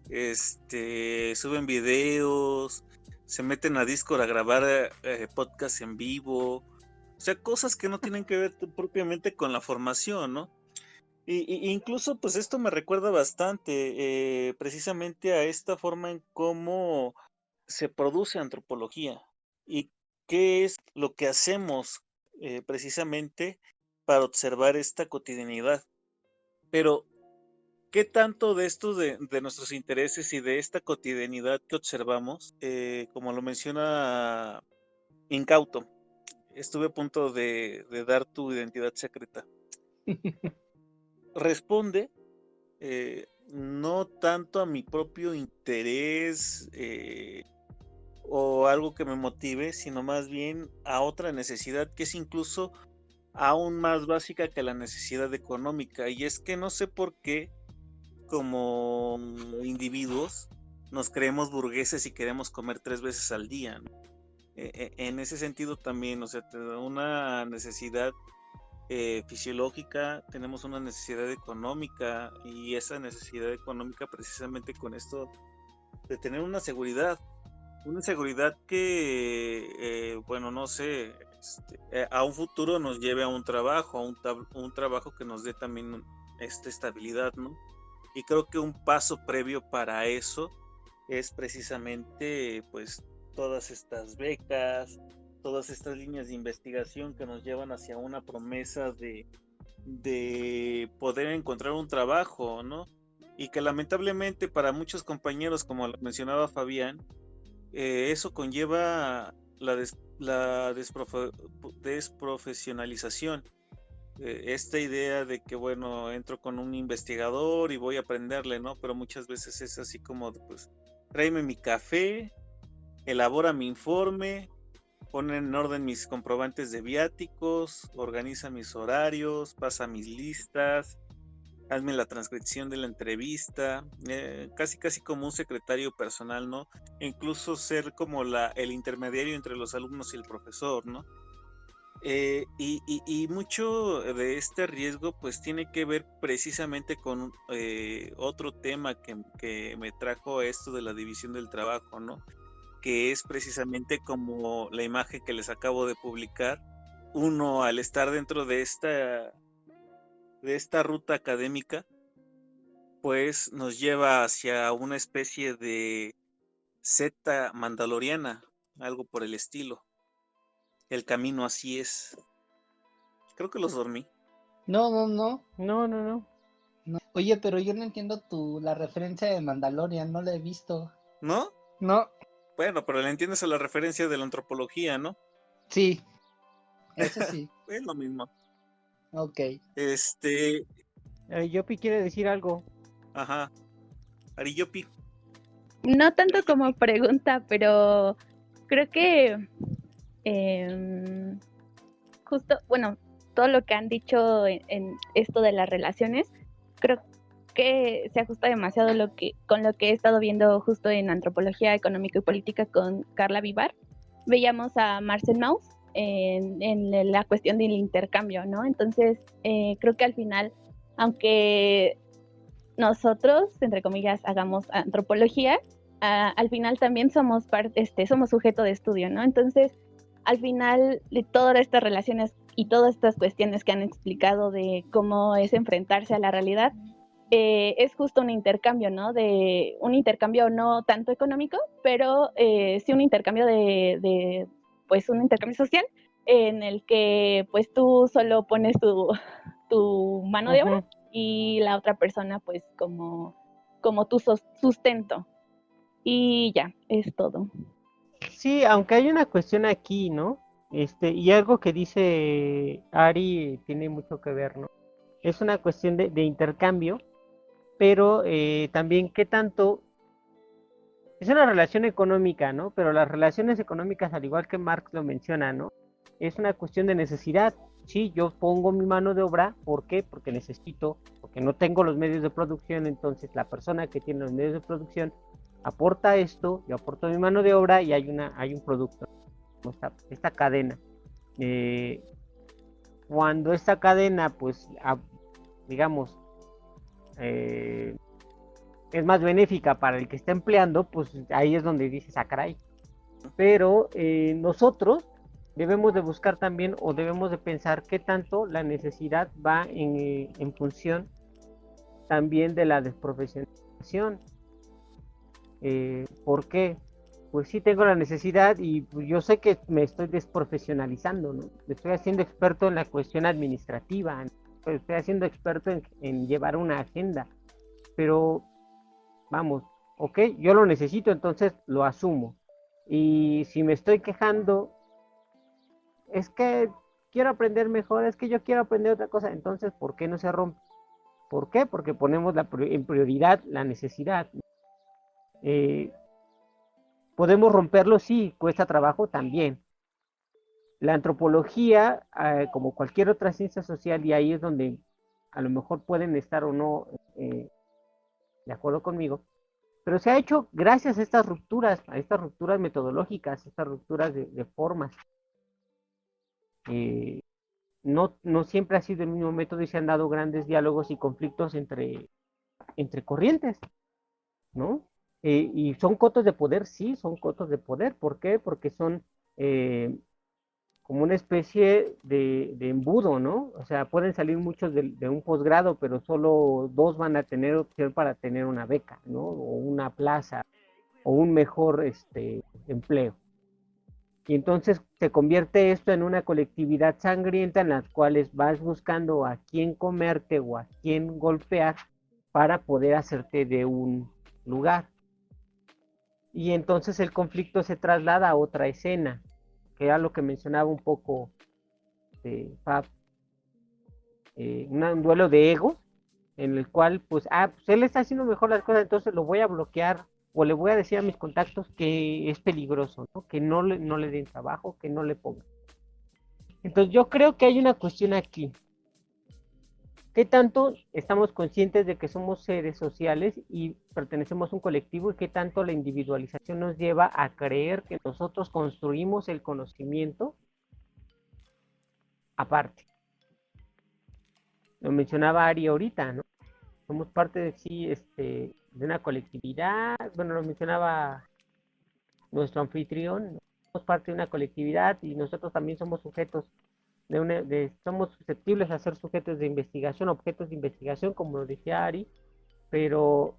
suben videos, se meten a Discord a grabar podcasts en vivo, o sea, cosas que no tienen que ver propiamente con la formación, ¿no? Y incluso pues esto me recuerda bastante precisamente a esta forma en cómo se produce antropología y qué es lo que hacemos precisamente para observar esta cotidianidad. Pero, ¿qué tanto de estos de nuestros intereses y de esta cotidianidad que observamos, como lo menciona Incauto, estuve a punto de dar tu identidad secreta, responde no tanto a mi propio interés o algo que me motive, sino más bien a otra necesidad que es incluso aún más básica que la necesidad económica, y es que no sé por qué como individuos nos creemos burgueses y queremos comer 3 veces al día, ¿no? En ese sentido también, o sea, una necesidad fisiológica, tenemos una necesidad económica, y esa necesidad económica precisamente con esto de tener una seguridad que, bueno, no sé, a un futuro nos lleve a un trabajo, un trabajo que nos dé también esta estabilidad, ¿no? Y creo que un paso previo para eso es precisamente, pues, todas estas becas, todas estas líneas de investigación que nos llevan hacia una promesa de poder encontrar un trabajo, ¿no? Y que lamentablemente para muchos compañeros, como lo mencionaba Fabián, eso conlleva la desprofesionalización. Esta idea de que, bueno, entro con un investigador y voy a aprenderle, ¿no? Pero muchas veces es así como, pues, tráeme mi café, elabora mi informe, pone en orden mis comprobantes de viáticos, organiza mis horarios, pasa mis listas, hazme la transcripción de la entrevista, casi como un secretario personal, ¿no? Incluso ser como el intermediario entre los alumnos y el profesor, ¿no? Y mucho de este riesgo pues tiene que ver precisamente con otro tema que me trajo esto de la división del trabajo, ¿no? Que es precisamente como la imagen que les acabo de publicar. Uno, al estar dentro de esta ruta académica, pues nos lleva hacia una especie de secta mandaloriana, algo por el estilo. El camino así es. Creo que los dormí.
No.
No.
Oye, pero yo no entiendo la referencia de Mandalorian, no la he visto.
¿No?
No.
Bueno, pero le entiendes a la referencia de la antropología, ¿no?
Sí. Eso sí.
Es lo mismo.
Ok.
Yopi quiere decir algo.
Ajá. Ariyopi.
No tanto como pregunta, pero creo que justo, bueno, todo lo que han dicho en esto de las relaciones, creo que se ajusta demasiado con lo que he estado viendo justo en Antropología Económica y Política con Carla Vivar. Veíamos a Marcel Mauss en la cuestión del intercambio, ¿no? Entonces, creo que al final, aunque nosotros, entre comillas, hagamos antropología, al final también somos somos sujeto de estudio, ¿no? Entonces, al final de todas estas relaciones y todas estas cuestiones que han explicado de cómo es enfrentarse a la realidad, es justo un intercambio, ¿no? De un intercambio no tanto económico, pero sí un intercambio pues un intercambio social en el que pues tú solo pones tu mano de obra y la otra persona pues como tu sustento. Y ya, es todo.
Sí, aunque hay una cuestión aquí, ¿no? Y algo que dice Ari tiene mucho que ver, ¿no? Es una cuestión de intercambio, pero también qué tanto es una relación económica, ¿no? Pero las relaciones económicas, al igual que Marx lo menciona, ¿no? Es una cuestión de necesidad. Sí, yo pongo mi mano de obra, ¿por qué? Porque necesito, porque no tengo los medios de producción, entonces la persona que tiene los medios de producción aporta esto, yo aporto mi mano de obra y hay un producto, esta cadena. Cuando esta cadena, pues, digamos, es más benéfica para el que está empleando, pues ahí es donde dices, ah, caray. Pero nosotros debemos de buscar también o debemos de pensar qué tanto la necesidad va en función también de la desprofesionalización. ¿Por qué? Pues sí tengo la necesidad y pues, yo sé que me estoy desprofesionalizando, ¿no? Me estoy haciendo experto en la cuestión administrativa, estoy haciendo experto en llevar una agenda, pero vamos, ok, yo lo necesito, entonces lo asumo. Y si me estoy quejando, es que quiero aprender mejor, es que yo quiero aprender otra cosa, entonces, ¿por qué no se rompe? ¿Por qué? Porque ponemos en prioridad la necesidad. ¿Podemos romperlo? Sí, cuesta trabajo también. La antropología, como cualquier otra ciencia social, y ahí es donde a lo mejor pueden estar o no de acuerdo conmigo, pero se ha hecho gracias a estas rupturas metodológicas, estas rupturas de formas. No siempre ha sido el mismo método y se han dado grandes diálogos y conflictos entre corrientes, ¿no? Y son cotos de poder, sí, son cotos de poder. ¿Por qué? Porque son como una especie de embudo, ¿no? O sea, pueden salir muchos de un posgrado, pero solo 2 van a tener opción para tener una beca, ¿no? O una plaza, o un mejor empleo. Y entonces se convierte esto en una colectividad sangrienta en las cuales vas buscando a quién comerte o a quién golpear para poder hacerte de un lugar. Y entonces el conflicto se traslada a otra escena, que era lo que mencionaba un poco Fab, un duelo de egos, en el cual pues él está haciendo mejor las cosas, entonces lo voy a bloquear o le voy a decir a mis contactos que es peligroso, ¿no? Que no le den trabajo, que no le pongan. Entonces yo creo que hay una cuestión aquí. ¿Qué tanto estamos conscientes de que somos seres sociales y pertenecemos a un colectivo y qué tanto la individualización nos lleva a creer que nosotros construimos el conocimiento aparte? Lo mencionaba Ari ahorita, ¿no? Somos parte de sí, de una colectividad, bueno, lo mencionaba nuestro anfitrión, ¿no? Somos parte de una colectividad y nosotros también somos sujetos somos susceptibles a ser sujetos de investigación, objetos de investigación, como lo decía Ari, pero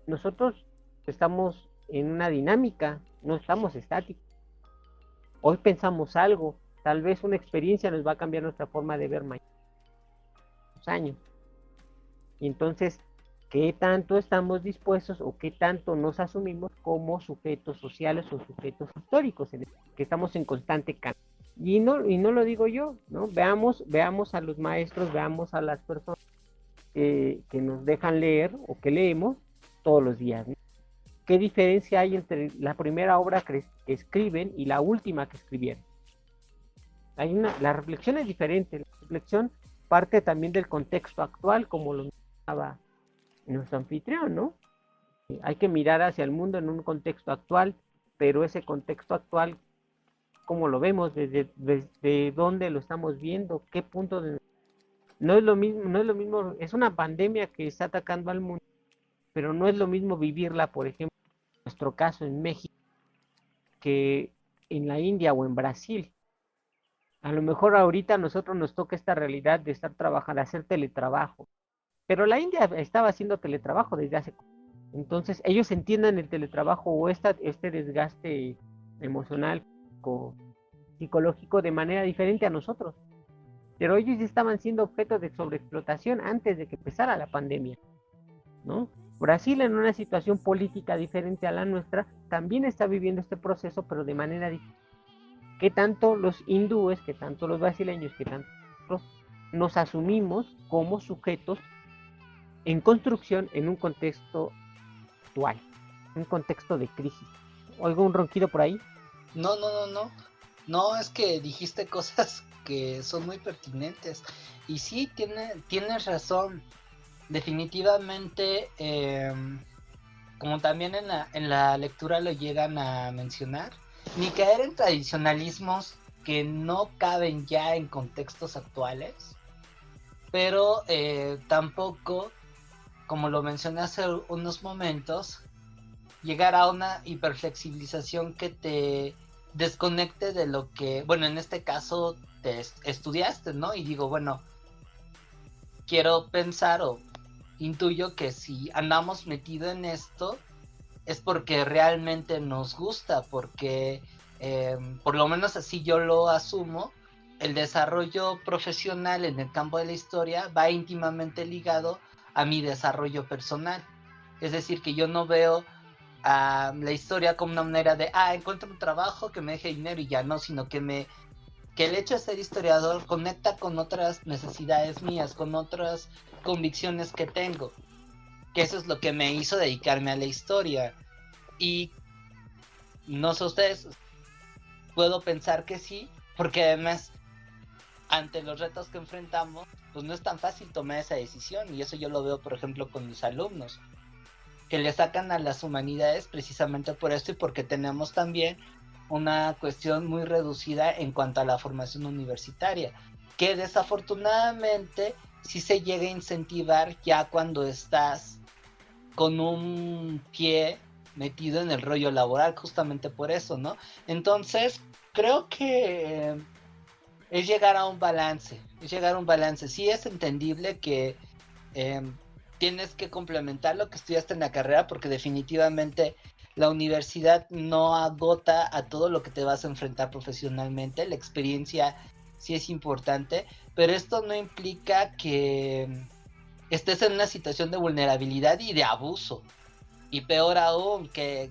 nosotros estamos en una dinámica, no estamos estáticos. Hoy pensamos algo, tal vez una experiencia nos va a cambiar nuestra forma de ver mañana, años. Y entonces, ¿qué tanto estamos dispuestos o qué tanto nos asumimos como sujetos sociales o sujetos históricos, que estamos en constante cambio? Y no lo digo yo, ¿no? Veamos a los maestros, veamos a las personas que nos dejan leer o que leemos todos los días, ¿no? ¿Qué diferencia hay entre la primera obra que escriben y la última que escribieron? La reflexión es diferente, la reflexión parte también del contexto actual, como lo mencionaba nuestro anfitrión, ¿no? Hay que mirar hacia el mundo en un contexto actual, pero ese contexto actual, cómo lo vemos, desde dónde lo estamos viendo, qué punto de... No es lo mismo, es una pandemia que está atacando al mundo, pero no es lo mismo vivirla, por ejemplo, en nuestro caso en México, que en la India o en Brasil. A lo mejor ahorita a nosotros nos toca esta realidad de estar trabajando, hacer teletrabajo, pero la India estaba haciendo teletrabajo desde hace... Entonces ellos entiendan el teletrabajo o este desgaste emocional o psicológico de manera diferente a nosotros. Pero ellos ya estaban siendo objeto de sobreexplotación antes de que empezara la pandemia, ¿no? Brasil, en una situación política diferente a la nuestra, también está viviendo este proceso, pero de manera diferente. ¿Qué tanto los hindúes, qué tanto los brasileños, qué tanto nosotros nos asumimos como sujetos en construcción en un contexto actual, un contexto de crisis? ¿Oigo un ronquido por ahí?
No. No, es que dijiste cosas que son muy pertinentes. Y sí, tienes razón. Definitivamente, como también en la lectura lo llegan a mencionar, ni caer en tradicionalismos que no caben ya en contextos actuales, pero tampoco, como lo mencioné hace unos momentos, llegar a una hiperflexibilización que te desconecte de lo que, bueno, en este caso te estudiaste, ¿no? Y digo, bueno, quiero pensar o intuyo que si andamos metido en esto es porque realmente nos gusta, porque por lo menos así yo lo asumo, el desarrollo profesional en el campo de la historia va íntimamente ligado a mi desarrollo personal. Es decir, que yo no veo a la historia como una manera de, encuentro un trabajo que me deje dinero y ya no, sino que el hecho de ser historiador conecta con otras necesidades mías, con otras convicciones que tengo, que eso es lo que me hizo dedicarme a la historia. Y no sé ustedes, puedo pensar que sí, porque además ante los retos que enfrentamos, pues no es tan fácil tomar esa decisión, y eso yo lo veo por ejemplo con mis alumnos, que le sacan a las humanidades precisamente por esto y porque tenemos también una cuestión muy reducida en cuanto a la formación universitaria, que desafortunadamente sí se llega a incentivar ya cuando estás con un pie metido en el rollo laboral, justamente por eso, ¿no? Entonces, creo que es llegar a un balance, Sí es entendible que tienes que complementar lo que estudiaste en la carrera, porque definitivamente la universidad no agota a todo lo que te vas a enfrentar profesionalmente. La experiencia sí es importante, pero esto no implica que estés en una situación de vulnerabilidad y de abuso. Y peor aún, que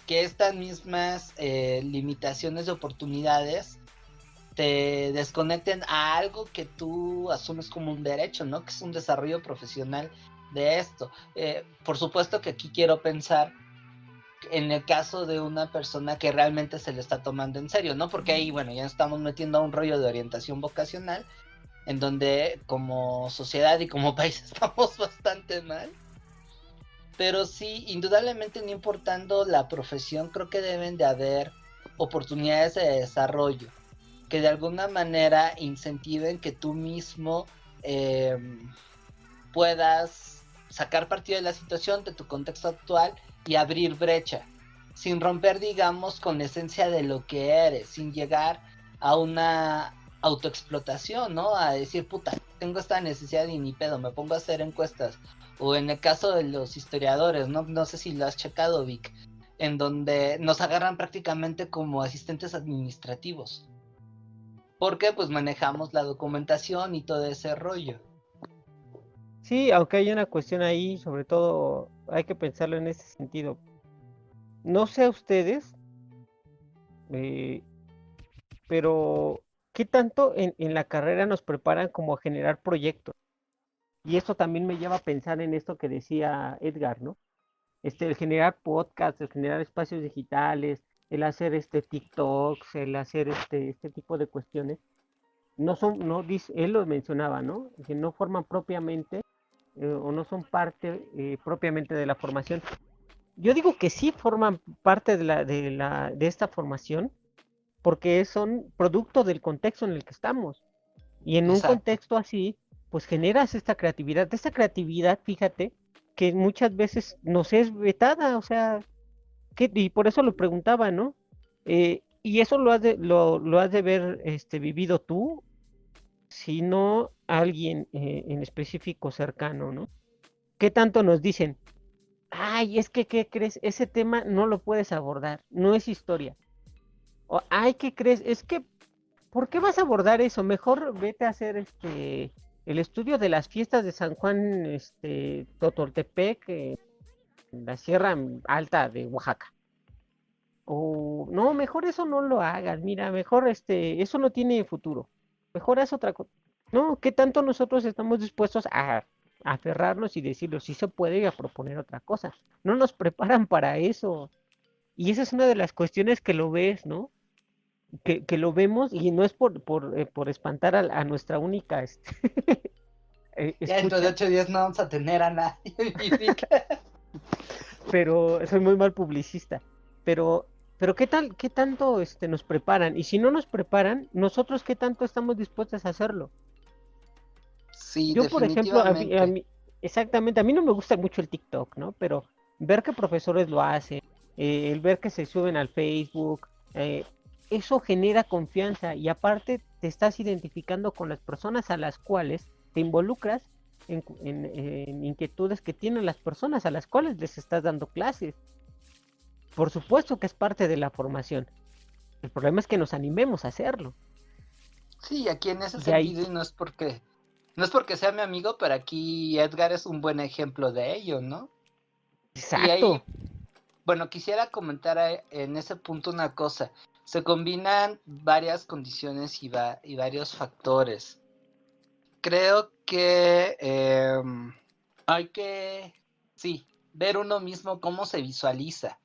estas mismas limitaciones de oportunidades te desconecten a algo que tú asumes como un derecho, ¿no? Que es un desarrollo profesional de esto. Por supuesto que aquí quiero pensar en el caso de una persona que realmente se le está tomando en serio, ¿no? Porque ahí, bueno, ya estamos metiendo a un rollo de orientación vocacional, en donde como sociedad y como país estamos bastante mal. Pero sí, indudablemente, no importando la profesión, creo que deben de haber oportunidades de desarrollo que de alguna manera incentiven que tú mismo puedas sacar partido de la situación, de tu contexto actual, y abrir brecha, sin romper, digamos, con la esencia de lo que eres, sin llegar a una autoexplotación, ¿no? A decir, puta, tengo esta necesidad y ni pedo, me pongo a hacer encuestas. O en el caso de los historiadores, no sé si lo has checado, Vic, en donde nos agarran prácticamente como asistentes administrativos, porque pues manejamos la documentación y todo ese rollo.
Sí, aunque hay una cuestión ahí, sobre todo hay que pensarlo en ese sentido. No sé a ustedes, pero ¿qué tanto en la carrera nos preparan como a generar proyectos? Y esto también me lleva a pensar en esto que decía Edgar, ¿no? El generar podcasts, el generar espacios digitales, el hacer TikToks, el hacer este tipo de cuestiones. No son, no dice, él lo mencionaba, ¿no? Que no forman propiamente o no son parte propiamente de la formación. Yo digo que sí forman parte de esta formación, porque son producto del contexto en el que estamos. Y en un
Exacto.
contexto así, pues generas esta creatividad. Esta creatividad, fíjate, que muchas veces nos es vetada, o sea, y por eso lo preguntaba, ¿no? Y eso lo has de ver vivido tú, si no alguien en específico cercano, ¿no? ¿Qué tanto nos dicen? Ay, es que, ¿qué crees? Ese tema no lo puedes abordar, no es historia. O, ay, ¿qué crees? Es que, ¿por qué vas a abordar eso? Mejor vete a hacer el estudio de las fiestas de San Juan, Totoltepec, en la Sierra Alta de Oaxaca. O, no, mejor eso no lo hagas, mira, mejor eso no tiene futuro. Mejor haz otra cosa. No, ¿qué tanto nosotros estamos dispuestos a aferrarnos y decirlo, sí se puede y a proponer otra cosa? No nos preparan para eso. Y esa es una de las cuestiones que lo ves, ¿no? Que lo vemos y no es por espantar a nuestra única
Ya dentro de
escucha,
8 días no vamos a tener a nadie.
pero soy muy mal publicista. Pero, pero ¿qué tanto nos preparan? Y si no nos preparan, nosotros ¿qué tanto estamos dispuestos a hacerlo?
Sí,
Yo, por ejemplo,
definitivamente.
exactamente, a mí no me gusta mucho el TikTok, ¿no? Pero ver que profesores lo hacen, el ver que se suben al Facebook, eso genera confianza y aparte te estás identificando con las personas a las cuales te involucras en inquietudes que tienen las personas a las cuales les estás dando clases. Por supuesto que es parte de la formación. El problema es que nos animemos a hacerlo.
Sí, aquí en ese
Y ahí,
sentido, y no es porque sea mi amigo, pero aquí Edgar es un buen ejemplo de ello, ¿no? Y ahí,
exacto.
bueno, quisiera comentar en ese punto una cosa. Se combinan varias condiciones y varios factores. Creo que hay que, sí, ver uno mismo cómo se visualiza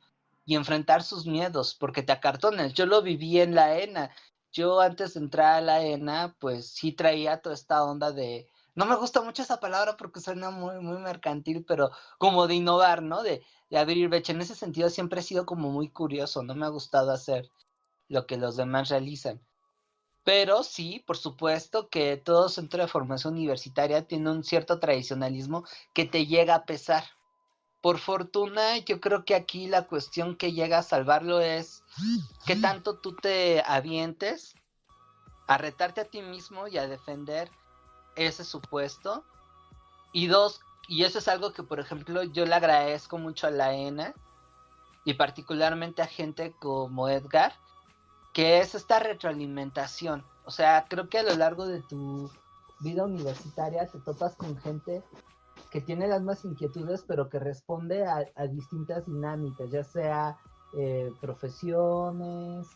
y enfrentar sus miedos, porque te acartonas. Yo lo viví en la ENA. Yo antes de entrar a la ENA, pues sí traía toda esta onda de, no me gusta mucho esa palabra porque suena muy, muy mercantil, pero como de innovar, ¿no? De abrir brecha. En ese sentido siempre he sido como muy curioso, no me ha gustado hacer lo que los demás realizan. Pero sí, por supuesto que todo centro de formación universitaria tiene un cierto tradicionalismo que te llega a pesar. Por fortuna, yo creo que aquí la cuestión que llega a salvarlo es qué tanto tú te avientes a retarte a ti mismo y a defender ese supuesto. Y dos, y eso es algo que, por ejemplo, yo le agradezco mucho a la ENA y particularmente a gente como Edgar, que es esta retroalimentación. O sea, creo que a lo largo de tu vida universitaria te topas con gente que tiene las mismas inquietudes, pero que responde a distintas dinámicas, ya sea profesiones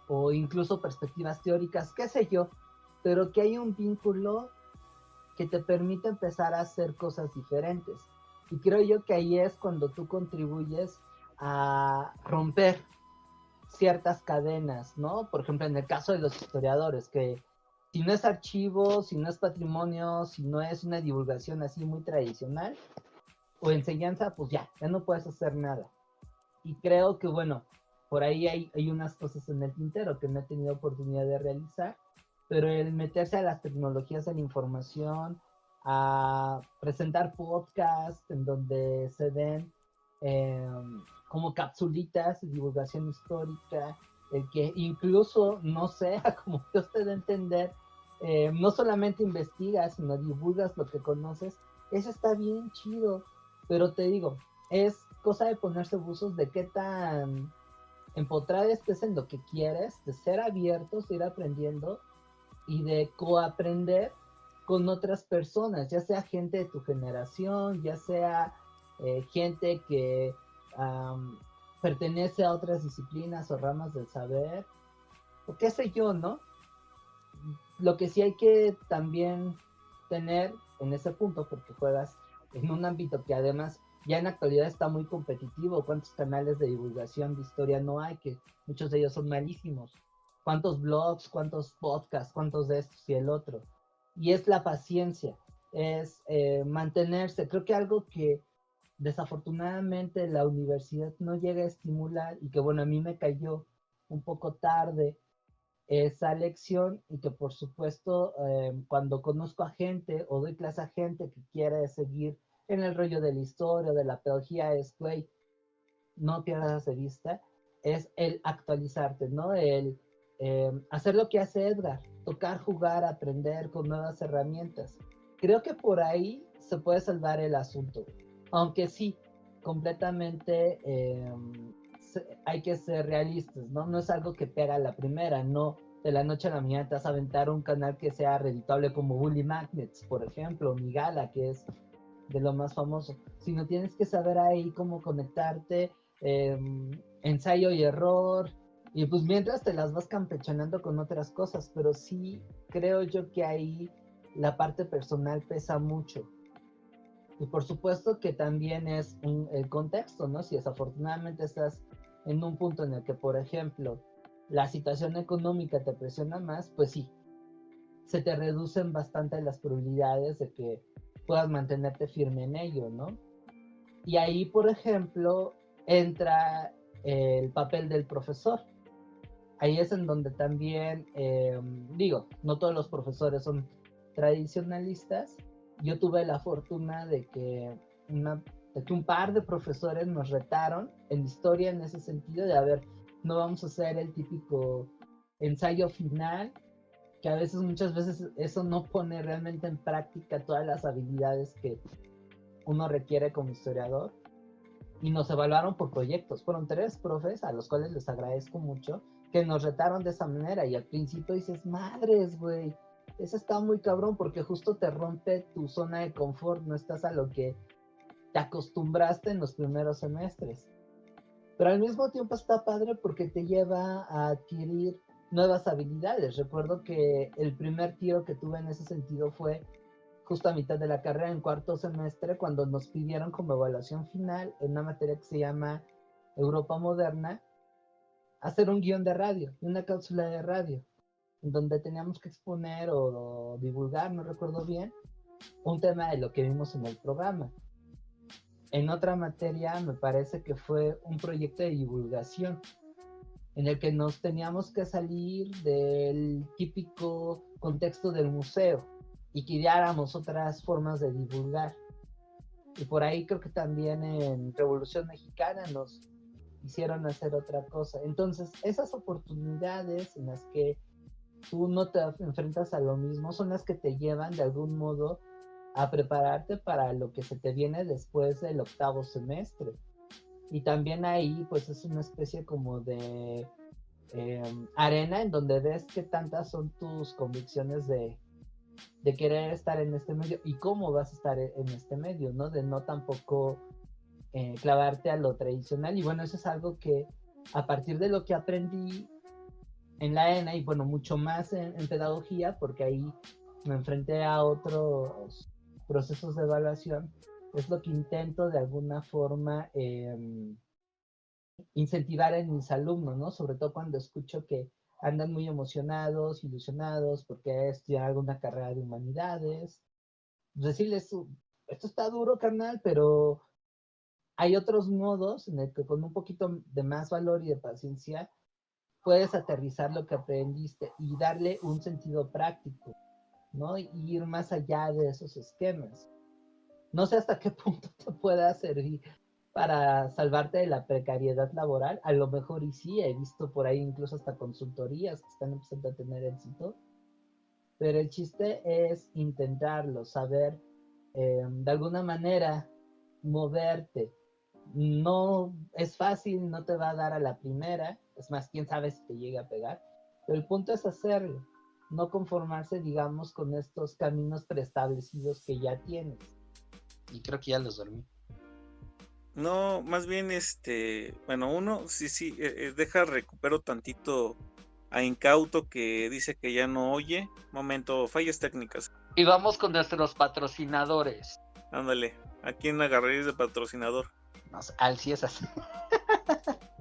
o incluso perspectivas teóricas, qué sé yo, pero que hay un vínculo que te permite empezar a hacer cosas diferentes. Y creo yo que ahí es cuando tú contribuyes a romper ciertas cadenas, ¿no? Por ejemplo, en el caso de los historiadores, que si no es archivo, si no es patrimonio, si no es una divulgación así muy tradicional o enseñanza, pues ya no puedes hacer nada. Y creo que, bueno, por ahí hay unas cosas en el tintero que no he tenido oportunidad de realizar, pero el meterse a las tecnologías de la información, a presentar podcasts en donde se den eh, como capsulitas de divulgación histórica, el que incluso, no sé, como que usted dé a entender, no solamente investigas, sino divulgas lo que conoces, eso está bien chido, pero te digo, es cosa de ponerse buzos de qué tan empotrada estés en lo que quieres, de ser abiertos, de ir aprendiendo y de coaprender con otras personas, ya sea gente de tu generación, ya sea gente que pertenece a otras disciplinas o ramas del saber, o qué sé yo, ¿no? Lo que sí hay que también tener en ese punto, porque juegas en un ámbito que además ya en la actualidad está muy competitivo. ¿Cuántos canales de divulgación de historia no hay? Que muchos de ellos son malísimos. ¿Cuántos blogs, cuántos podcasts, cuántos de estos y el otro? Y es la paciencia, es mantenerse. Creo que algo que desafortunadamente la universidad no llega a estimular y que bueno, a mí me cayó un poco tarde, esa lección y que por supuesto cuando conozco a gente o doy clase a gente que quiere seguir en el rollo de la historia, de la pedagogía, es, güey, no pierdas de vista, es el actualizarte, ¿no? El hacer lo que hace Edgar, tocar, jugar, aprender con nuevas herramientas. Creo que por ahí se puede salvar el asunto, aunque sí, completamente hay que ser realistas, ¿no? No es algo que pega a la primera, no de la noche a la mañana te vas a aventar un canal que sea redituable como Bully Magnets, por ejemplo, Migala, que es de lo más famoso, sino tienes que saber ahí cómo conectarte, ensayo y error, y pues mientras te las vas campechonando con otras cosas, pero sí creo yo que ahí la parte personal pesa mucho. Y por supuesto que también es el contexto, ¿no? Si desafortunadamente estás en un punto en el que, por ejemplo, la situación económica te presiona más, pues sí, se te reducen bastante las probabilidades de que puedas mantenerte firme en ello, ¿no? Y ahí, por ejemplo, entra el papel del profesor. Ahí es en donde también, digo, no todos los profesores son tradicionalistas. Yo tuve la fortuna de que un par de profesores nos retaron en historia en ese sentido de, a ver, no vamos a hacer el típico ensayo final, que a veces, muchas veces, eso no pone realmente en práctica todas las habilidades que uno requiere como historiador. Y nos evaluaron por proyectos. Fueron 3 profes, a los cuales les agradezco mucho, que nos retaron de esa manera. Y al principio dices, madres, güey, eso está muy cabrón, porque justo te rompe tu zona de confort, no estás a lo que te acostumbraste en los primeros semestres. Pero al mismo tiempo está padre porque te lleva a adquirir nuevas habilidades. Recuerdo que el primer tiro que tuve en ese sentido fue justo a mitad de la carrera, en 4º semestre, cuando nos pidieron como evaluación final en una materia que se llama Europa Moderna, hacer un guión de radio, una cápsula de radio, en donde teníamos que exponer o divulgar, no recuerdo bien, un tema de lo que vimos en el programa. En otra materia me parece que fue un proyecto de divulgación, en el que nos teníamos que salir del típico contexto del museo y que ideáramos otras formas de divulgar. Y por ahí creo que también en Revolución Mexicana nos hicieron hacer otra cosa. Entonces, esas oportunidades en las que tú no te enfrentas a lo mismo son las que te llevan de algún modo a prepararte para lo que se te viene después del 8º semestre. Y también ahí pues es una especie como de arena en donde ves qué tantas son tus convicciones de querer estar en este medio y cómo vas a estar en este medio, ¿no? De no tampoco clavarte a lo tradicional. Y bueno, eso es algo que a partir de lo que aprendí en la ENA y bueno, mucho más en pedagogía, porque ahí me enfrenté a otros procesos de evaluación, es lo que intento de alguna forma incentivar en mis alumnos, ¿no? Sobre todo cuando escucho que andan muy emocionados, ilusionados, porque estudian alguna carrera de humanidades. Decirles, esto está duro, carnal, pero hay otros modos en el que con un poquito de más valor y de paciencia puedes aterrizar lo que aprendiste y darle un sentido práctico, ¿no? Y ir más allá de esos esquemas. No sé hasta qué punto te pueda servir para salvarte de la precariedad laboral. A lo mejor y sí, he visto por ahí incluso hasta consultorías que están empezando a tener éxito. Pero el chiste es intentarlo, saber de alguna manera moverte. No es fácil, no te va a dar a la primera, es más, quién sabe si te llega a pegar, pero el punto es hacerlo, no conformarse, digamos, con estos caminos preestablecidos que ya tienes. Y creo que ya los dormí.
No, más bien, bueno, uno, sí, deja, recupero tantito a Incauto, que dice que ya no oye. Momento, fallas técnicas.
Y vamos con nuestros patrocinadores.
Ándale, ¿a quién agarrarías de patrocinador?
No sé, al Ciesas.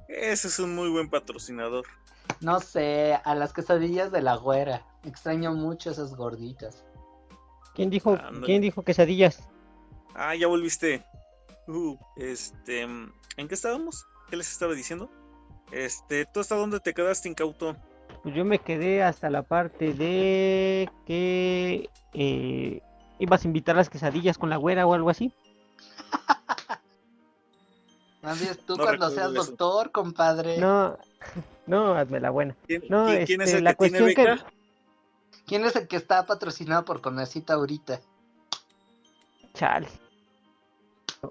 Ese es un muy buen patrocinador.
No sé, a las quesadillas de la güera. Extraño mucho esas gorditas.
¿Quién dijo quesadillas?
Ah, ya volviste. ¿En qué estábamos? ¿Qué les estaba diciendo? ¿Tú hasta dónde te quedaste, Incauto?
Pues yo me quedé hasta la parte de que ibas a invitar las quesadillas con la güera o algo así.
Más bien tú
No
cuando seas
recuerdo eso.
doctor, compadre.
No, no, hazme la buena. No,
¿Quién es el
la
que tiene
cuestión que...
beca?
¿Quién es el que está patrocinado por Conacita ahorita?
Chale.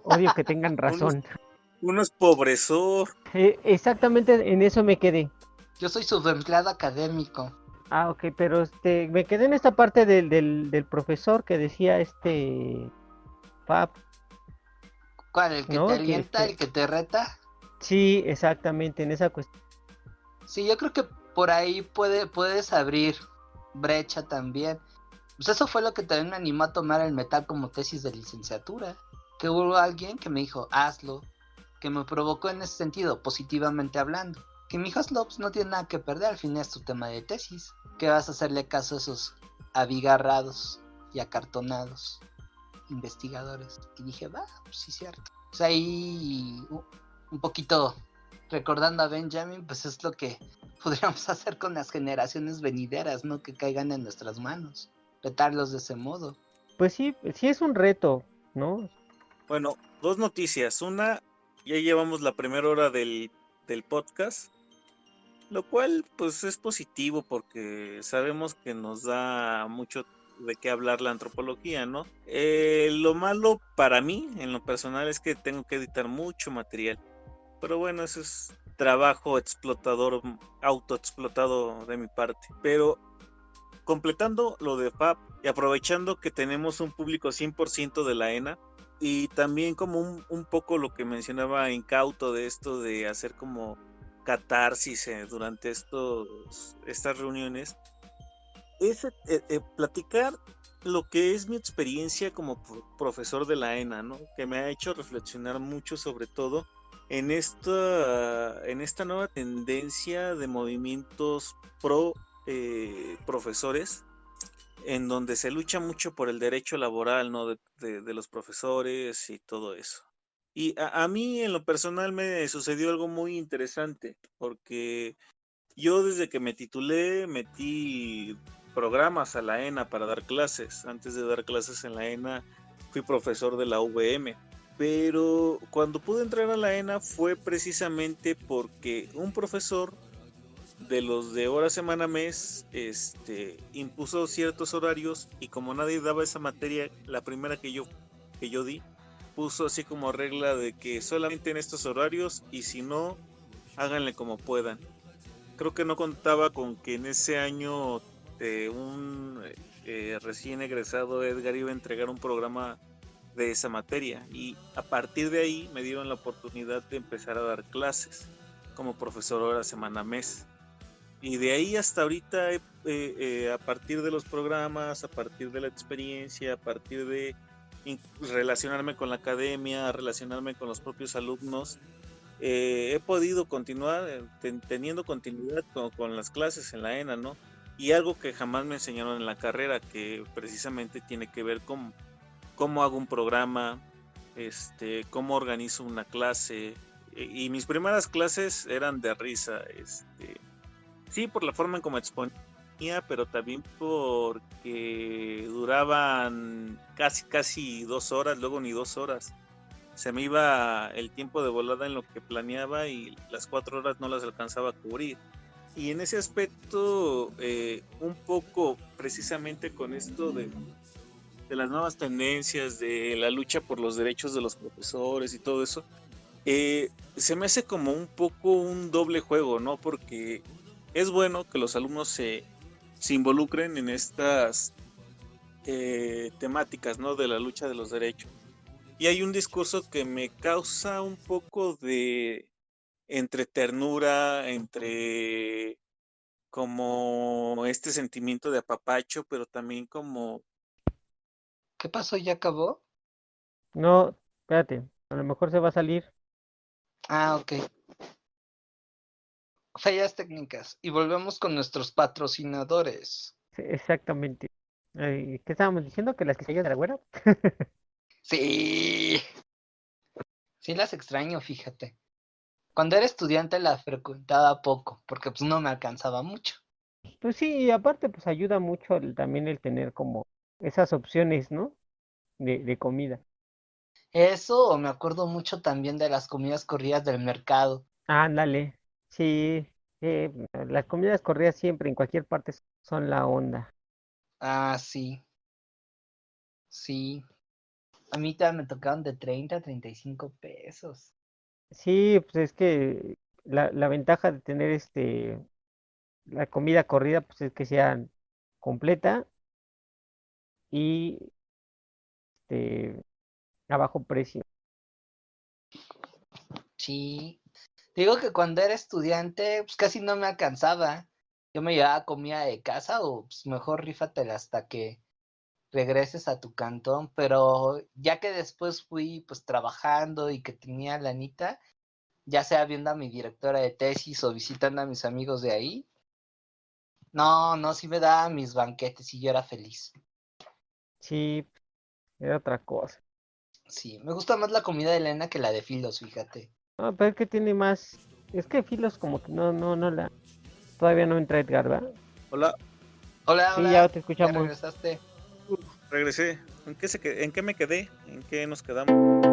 Odio que tengan razón.
Uno es pobresor.
Exactamente en eso me quedé.
Yo soy subempleado académico.
Ah, ok, pero me quedé en esta parte del profesor que decía Fab,
¿Cuál? ¿El que
¿no?
te alienta, el que te reta?
Sí, exactamente, en esa cuestión.
Sí, yo creo que por ahí puedes abrir brecha también. Pues eso fue lo que también me animó a tomar el metal como tesis de licenciatura. Que hubo alguien que me dijo, hazlo. Que me provocó en ese sentido, positivamente hablando. Que mi dijo, hazlo, pues no tiene nada que perder, al fin es tu tema de tesis. Que vas a hacerle caso a esos abigarrados y acartonados investigadores. Y dije, va, pues sí, cierto. Pues ahí un poquito recordando a Benjamin, pues es lo que podríamos hacer con las generaciones venideras, ¿no? Que caigan en nuestras manos, retarlos de ese modo.
Pues sí, sí es un reto, ¿no?
Bueno, dos noticias. Una, ya llevamos la primera hora del podcast, lo cual pues es positivo porque sabemos que nos da mucho de qué hablar la antropología, ¿no? Lo malo para mí, en lo personal, es que tengo que editar mucho material. Pero bueno, eso es trabajo explotador, autoexplotado de mi parte. Pero completando lo de Fab y aprovechando que tenemos un público 100% de la ENA, y también como un poco lo que mencionaba Incauto de esto de hacer como catarsis durante estas reuniones, es platicar lo que es mi experiencia como profesor de la ENA, ¿no? Que me ha hecho reflexionar mucho sobre todo en esta nueva tendencia de movimientos pro profesores, en donde se lucha mucho por el derecho laboral, ¿no? de los profesores y todo eso. Y a mí en lo personal me sucedió algo muy interesante, porque yo desde que me titulé metí programas a la ENA para dar clases. Antes de dar clases en la ENA fui profesor de la UVM. Pero cuando pude entrar a la ENA fue precisamente porque un profesor de los de hora, semana, mes, impuso ciertos horarios, y como nadie daba esa materia, la primera que yo di, puso así como regla de que solamente en estos horarios, y si no, háganle como puedan. Creo que no contaba con que en ese año un recién egresado Edgar iba a entregar un programa de esa materia, y a partir de ahí me dieron la oportunidad de empezar a dar clases como profesor hora, semana, mes. Y de ahí hasta ahorita, a partir de los programas, a partir de la experiencia, a partir de relacionarme con la academia, relacionarme con los propios alumnos, he podido continuar teniendo continuidad con las clases en la ENA, ¿no? Y algo que jamás me enseñaron en la carrera, que precisamente tiene que ver con cómo hago un programa, cómo organizo una clase. Y mis primeras clases eran de risa, sí, por la forma en cómo exponía, pero también porque duraban casi 2 horas, luego ni 2 horas. Se me iba el tiempo de volada en lo que planeaba, y las 4 horas no las alcanzaba a cubrir. Y en ese aspecto, un poco precisamente con esto de las nuevas tendencias, de la lucha por los derechos de los profesores y todo eso, se me hace como un poco un doble juego, ¿no? Porque es bueno que los alumnos se involucren en estas temáticas, ¿no? De la lucha de los derechos. Y hay un discurso que me causa un poco de entre ternura, entre como este sentimiento de apapacho, pero también como...
¿Qué pasó? ¿Ya acabó?
No, espérate, a lo mejor se va a salir.
Ah, ok. Fallas técnicas. Y volvemos con nuestros patrocinadores.
Sí, exactamente. ¿Qué estábamos diciendo? ¿Que las quesadillas de la güera?
Sí. Sí las extraño, fíjate. Cuando era estudiante la frecuentaba poco, porque pues no me alcanzaba mucho.
Pues sí, y aparte pues ayuda mucho también el tener como esas opciones, ¿no? De comida.
Eso, o me acuerdo mucho también de las comidas corridas del mercado.
Ándale, sí, las comidas corridas siempre en cualquier parte son la onda.
Ah, sí, sí. A mí también me tocaron de 30 a 35 pesos.
Sí, pues es que la ventaja de tener la comida corrida pues es que sea completa y este, a bajo precio.
Sí. Te digo que cuando era estudiante, pues casi no me alcanzaba. Yo me llevaba comida de casa o pues mejor rífatela hasta que regreses a tu cantón. Pero ya que después fui pues trabajando y que tenía lanita, ya sea viendo a mi directora de tesis o visitando a mis amigos de ahí. No, no, sí me daba mis banquetes y yo era feliz.
Sí, era otra cosa.
Sí, me gusta más la comida de Elena que la de Filos, fíjate.
No, pero es que tiene más, es que Filos como que todavía no entra Edgar, ¿verdad?
Hola,
Hola,
Sí, ya
hola,
te
ya
escuchamos.
regresaste.
regresé. ¿En qué me quedé? ¿En qué nos quedamos?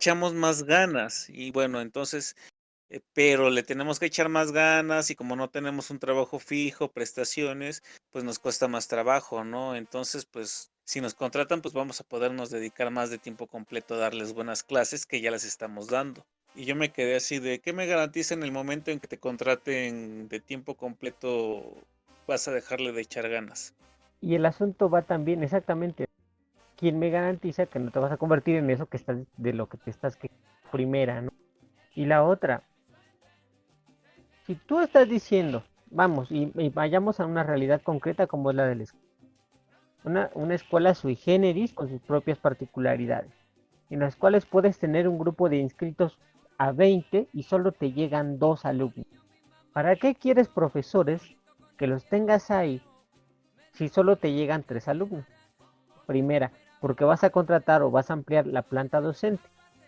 echamos más ganas y bueno, entonces, pero le tenemos que echar más ganas y como no tenemos un trabajo fijo, prestaciones, pues nos cuesta más trabajo, ¿no? Entonces, pues si nos contratan, pues vamos a podernos dedicar más de tiempo completo a darles buenas clases que ya les estamos dando. Y yo me quedé así de, ¿qué me garantiza en el momento en que te contraten de tiempo completo vas a dejarle de echar ganas?
Y el asunto va también, exactamente, ¿quién me garantiza que no te vas a convertir en eso que estás, de lo que te estás quejando primera, ¿no? Y la otra, si tú estás diciendo, vamos, y vayamos a una realidad concreta como es la de la escuela, una escuela sui generis con sus propias particularidades, en las cuales puedes tener un grupo de inscritos a 20 y solo te llegan 2 alumnos. ¿Para qué quieres profesores que los tengas ahí si solo te llegan 3 alumnos? Primera, porque vas a contratar o vas a ampliar la planta docente.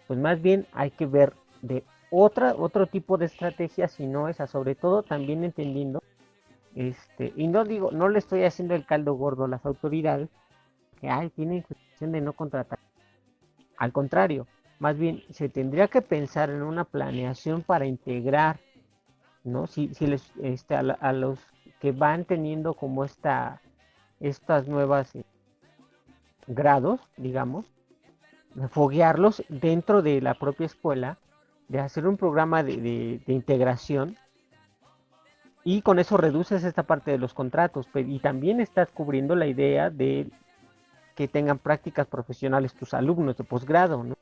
Pues más bien hay que ver de otro tipo de estrategia, si no esa, sobre todo también entendiendo, y no digo, no le estoy haciendo el caldo gordo a las autoridades, que tienen cuestión de no contratar. Al contrario, más bien se tendría que pensar en una planeación para integrar, ¿no? Si les, a los que van teniendo como estas nuevas grados, digamos, de foguearlos dentro de la propia escuela, de hacer un programa de integración, y con eso reduces esta parte de los contratos, y también estás cubriendo la idea de que tengan prácticas profesionales tus alumnos de posgrado, ¿no?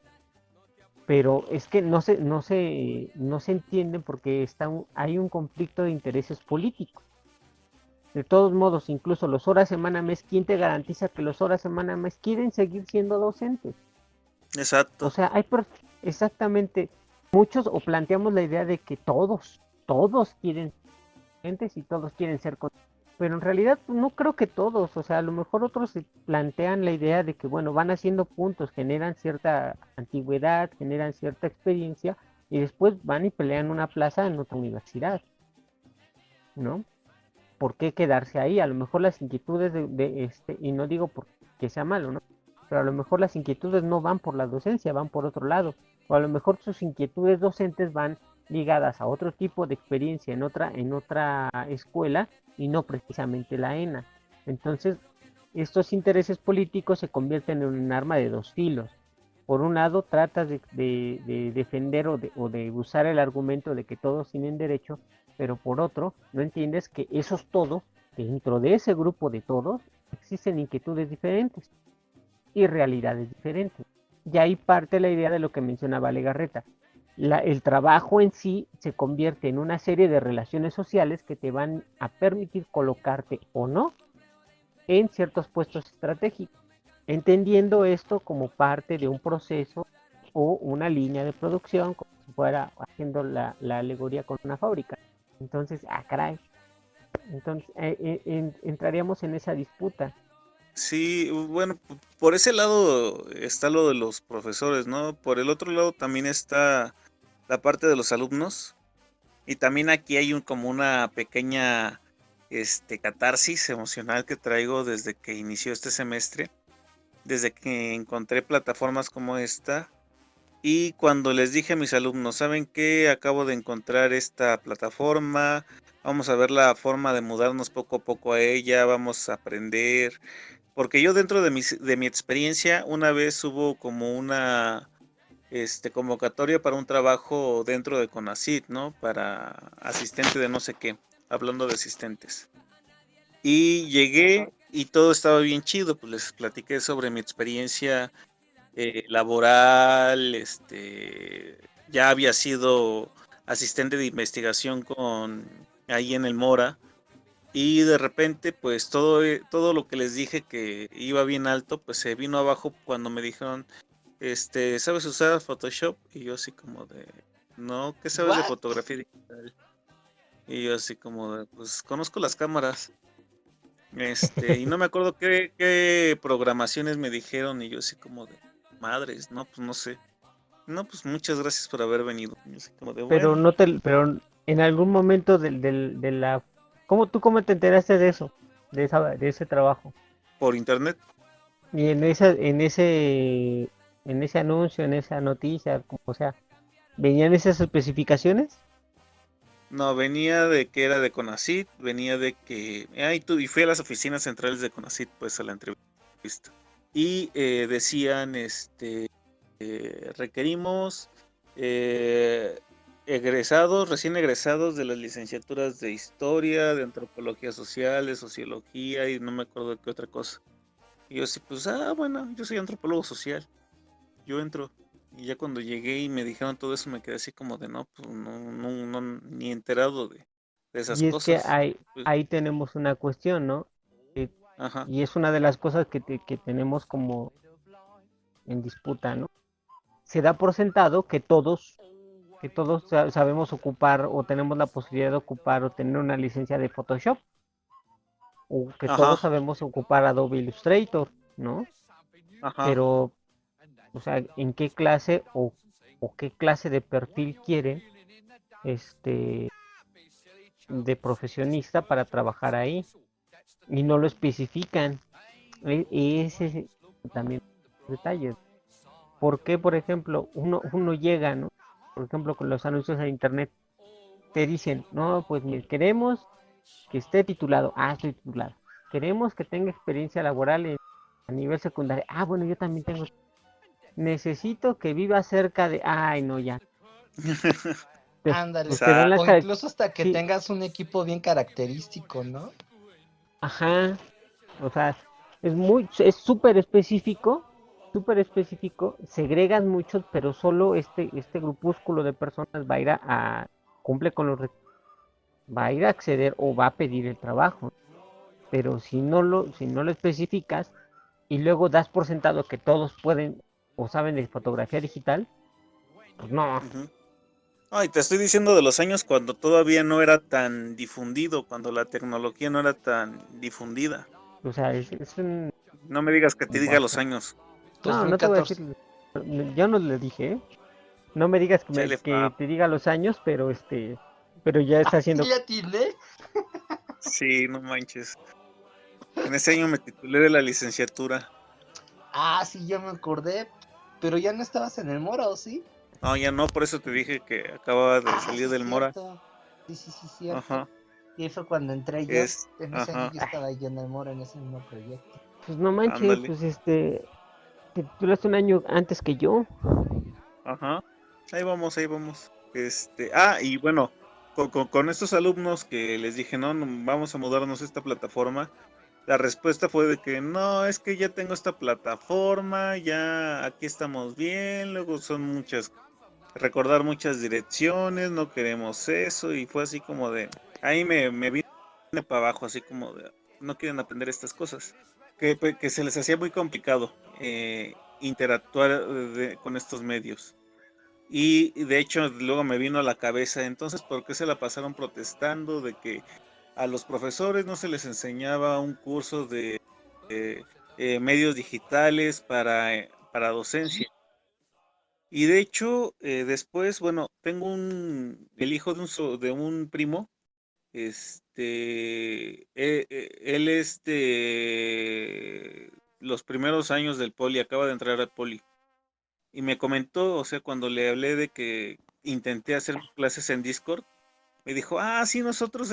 Pero es que no se entiende porque hay un conflicto de intereses políticos. De todos modos, incluso los horas semana mes, ¿quién te garantiza que los horas semana mes quieren seguir siendo docentes?
Exacto.
O sea, exactamente, muchos o planteamos la idea de que todos quieren ser docentes y todos quieren ser pero en realidad pues, no creo que todos, o sea, a lo mejor otros se plantean la idea de que, bueno, van haciendo puntos, generan cierta antigüedad, generan cierta experiencia y después van y pelean una plaza en otra universidad, ¿no? ¿Por qué quedarse ahí? A lo mejor las inquietudes y no digo porque sea malo, ¿no? Pero a lo mejor las inquietudes no van por la docencia, van por otro lado, o a lo mejor sus inquietudes docentes van ligadas a otro tipo de experiencia en otra escuela y no precisamente la ENA. Entonces, estos intereses políticos se convierten en un arma de dos filos. Por un lado, tratas de defender o de usar el argumento de que todos tienen derecho, pero por otro, no entiendes que esos todos, dentro de ese grupo de todos, existen inquietudes diferentes y realidades diferentes. Y ahí parte la idea de lo que mencionaba Legarreta. El trabajo en sí se convierte en una serie de relaciones sociales que te van a permitir colocarte o no en ciertos puestos estratégicos, entendiendo esto como parte de un proceso o una línea de producción, como si fuera haciendo la alegoría con una fábrica. Entonces, caray. Entonces, entraríamos en esa disputa.
Sí, bueno, por ese lado está lo de los profesores, ¿no? Por el otro lado también está la parte de los alumnos. Y también aquí hay como una pequeña catarsis emocional que traigo desde que inició este semestre, desde que encontré plataformas como esta. Y cuando les dije a mis alumnos, ¿saben qué? Acabo de encontrar esta plataforma, vamos a ver la forma de mudarnos poco a poco a ella, vamos a aprender. Porque yo dentro de mi experiencia, una vez hubo como una convocatoria para un trabajo dentro de CONACYT, ¿no? Para asistente de no sé qué, hablando de asistentes. Y llegué y todo estaba bien chido, pues les platiqué sobre mi experiencia laboral, ya había sido asistente de investigación ahí en el Mora. Y de repente, pues todo lo que les dije que iba bien alto, pues se vino abajo cuando me dijeron, ¿sabes usar Photoshop? Y yo así como de, no, ¿qué sabes de fotografía digital? Y yo así como de, pues conozco las cámaras. Y no me acuerdo qué programaciones me dijeron y yo así como de, madres, no, pues no sé. No, pues muchas gracias por haber venido. Y yo así como de,
Pero
bueno,
pero en algún momento de la, ¿cómo te enteraste de eso? De ese trabajo.
por internet.
Y en ese en ese anuncio, en esa noticia, como sea, ¿venían esas especificaciones?
No, venía de que era de CONACYT, venía de que... y fui a las oficinas centrales de CONACYT, pues, a la entrevista. Y decían, requerimos recién egresados de las licenciaturas de Historia, de Antropología Social, de Sociología y no me acuerdo de qué otra cosa. Y yo sí, pues, bueno, yo soy antropólogo social, yo entro. Y ya cuando llegué y me dijeron todo eso, me quedé así como de no, pues no, ni enterado de esas
Y es que
cosas. Pues,
ahí tenemos una cuestión, ¿no? Eh,
ajá,
y es una de las cosas que tenemos como en disputa, ¿no? Se da por sentado que todos sabemos ocupar o tenemos la posibilidad de ocupar o tener una licencia de Photoshop, o que todos
ajá,
sabemos ocupar Adobe Illustrator, ¿no?
ajá,
Pero, o sea, ¿en qué clase o qué clase de perfil quieren este de profesionista para trabajar ahí? Y no lo especifican. Ese es también un detalle. ¿Por qué, por ejemplo, uno llega, ¿no? Por ejemplo, con los anuncios en internet, te dicen, no, pues queremos que esté titulado. Ah, estoy titulado. Queremos que tenga experiencia laboral a nivel secundario. Ah, bueno, yo también tengo. Necesito que viva cerca de. Ay, no, ya. Pues
Ándale.
te dan las
O incluso hasta que
sí,
tengas un equipo bien característico, ¿no?
ajá. O sea, es súper específico, segregan muchos, pero solo este grupúsculo de personas va a ir cumple con va a ir a acceder o va a pedir el trabajo. Pero si no lo especificas y luego das por sentado que todos pueden o saben de fotografía digital, pues no.
ujú. Ay, te estoy diciendo de los años cuando todavía no era tan difundido, cuando la tecnología no era tan difundida.
O sea, es un
No me digas que te diga los
Bajo.
años.
no, no te voy a
2014.
decir, yo no le dije, ¿eh? No me digas
Chale,
que te diga los años, pero pero ya está
¿Sí
haciendo.
le atiné?
sí, no manches. En ese año me titulé de la licenciatura.
Ah, sí, ya me acordé. Pero ya no estabas en el Mora, ¿o sí?
No, ya no, por eso te dije que acababa de
Ah,
salir
sí,
del Mora.
cierto. Sí, sí, sí, cierto.
Ajá,
Y ahí fue cuando entré yo. En ese año
ajá,
yo estaba yo en el Mora, en ese mismo proyecto.
Pues no manches,
ándale,
pues te titulaste un año antes que yo.
ajá. Ahí vamos, ahí vamos. Y bueno, con estos alumnos que les dije, no, vamos a mudarnos a esta plataforma, la respuesta fue de que no, es que ya tengo esta plataforma, ya aquí estamos bien, luego son recordar muchas direcciones, no queremos eso, y fue así como de, ahí me vine para abajo, así como de, no quieren aprender estas cosas, que se les hacía muy complicado interactuar con estos medios. Y de hecho luego me vino a la cabeza, entonces, ¿por qué se la pasaron protestando de que a los profesores no se les enseñaba un curso de medios digitales para docencia? Y de hecho, después, bueno, tengo el hijo de un primo, él los primeros años del poli, acaba de entrar al poli, y me comentó, o sea, cuando le hablé de que intenté hacer clases en Discord, me dijo, sí, nosotros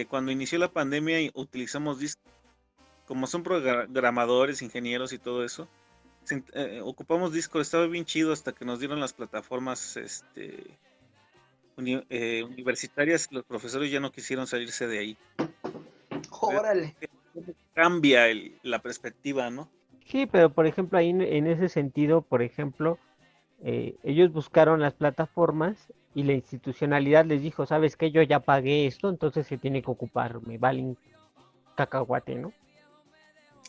cuando inició la pandemia utilizamos Discord, como son programadores, ingenieros y todo eso, ocupamos Discord, estaba bien chido hasta que nos dieron las plataformas universitarias, los profesores ya no quisieron salirse de ahí.
Órale.
¿Cómo cambia la perspectiva, no?
Sí, pero por ejemplo, ahí en ese sentido, por ejemplo, ellos buscaron las plataformas y la institucionalidad les dijo, ¿sabes qué? Yo ya pagué esto, entonces se tiene que ocupar, me valen cacahuate, ¿no?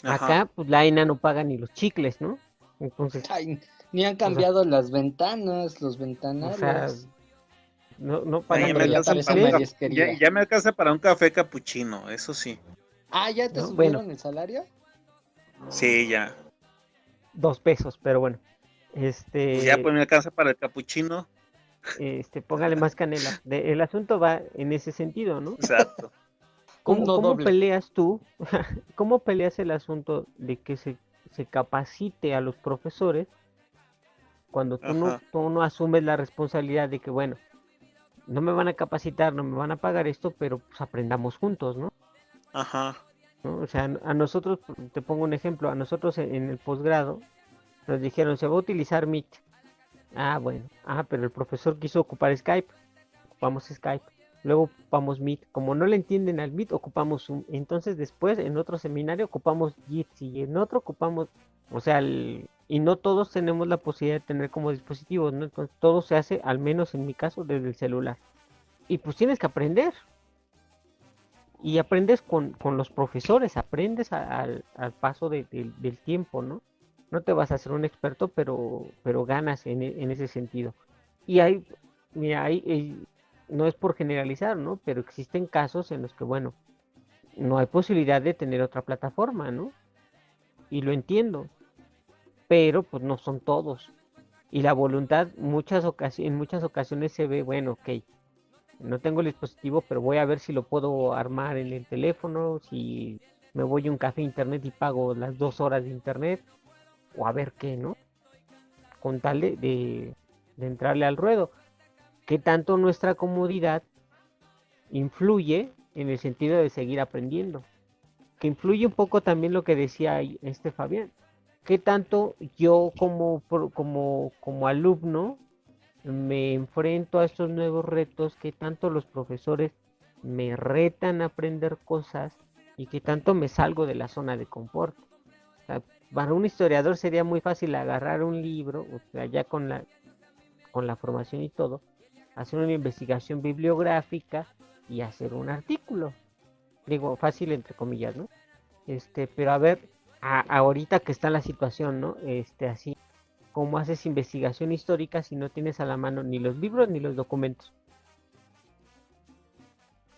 Ajá.
Acá, pues la ENA no paga ni los chicles, ¿no? Entonces,
Ay, ni han
o sea,
cambiado las ventanas, los
o sea,
ventanales.
no
Ya
pagan
me
ni
Ándale, ya
los
alcanzan
parece
para
chicles,
marisquería.
ya me alcanza para un café capuchino, eso sí.
Ah, ¿ya te
¿no? Bueno,
subieron el salario?
Sí, ya.
2 pesos, pero bueno,
Pues ya pues me alcanza para el capuchino.
póngale más canela. El asunto va en ese sentido, ¿no?
Exacto.
Uno
¿Cómo
doble.
peleas tú? ¿Cómo peleas el asunto de que se capacite a los profesores cuando
Ajá.
tú no asumes la responsabilidad de que, bueno, no me van a capacitar, no me van a pagar esto, pero pues aprendamos juntos, ¿no?
Ajá.
¿No? O sea, a nosotros, te pongo un ejemplo, a nosotros en el posgrado nos dijeron, se va a utilizar Meet. Ah, bueno, pero el profesor quiso ocupar Skype, ocupamos Skype. Luego ocupamos Meet. Como no le entienden al Meet, ocupamos Zoom. Entonces después, en otro seminario, ocupamos Jitsi. Y en otro ocupamos, o sea, y no todos tenemos la posibilidad de tener como dispositivos, ¿no? Entonces todo se hace, al menos en mi caso, desde el celular. Y pues tienes que aprender. Y aprendes con los profesores, aprendes al paso del tiempo, ¿no? No te vas a hacer un experto, pero ganas en ese sentido. Y hay, mira, no es por generalizar, ¿no? Pero existen casos en los que, bueno, no hay posibilidad de tener otra plataforma, ¿no? Y lo entiendo, pero pues no son todos. Y la voluntad en muchas ocasiones se ve, bueno, ok, no tengo el dispositivo, pero voy a ver si lo puedo armar en el teléfono, si me voy a un café internet y pago las 2 horas de internet, o a ver qué, ¿no? Con tal de entrarle al ruedo. ¿Qué tanto nuestra comodidad influye en el sentido de seguir aprendiendo? Que influye un poco también lo que decía este Fabián. ¿Qué tanto yo como alumno me enfrento a estos nuevos retos? ¿Qué tanto los profesores me retan a aprender cosas? ¿Y qué tanto me salgo de la zona de confort? O sea, para un historiador sería muy fácil agarrar un libro, o sea, ya con la formación y todo, hacer una investigación bibliográfica y hacer un artículo. Digo, fácil entre comillas, ¿no? Pero a ver, ahorita que está la situación, ¿no? Así, ¿cómo haces investigación histórica si no tienes a la mano ni los libros ni los documentos?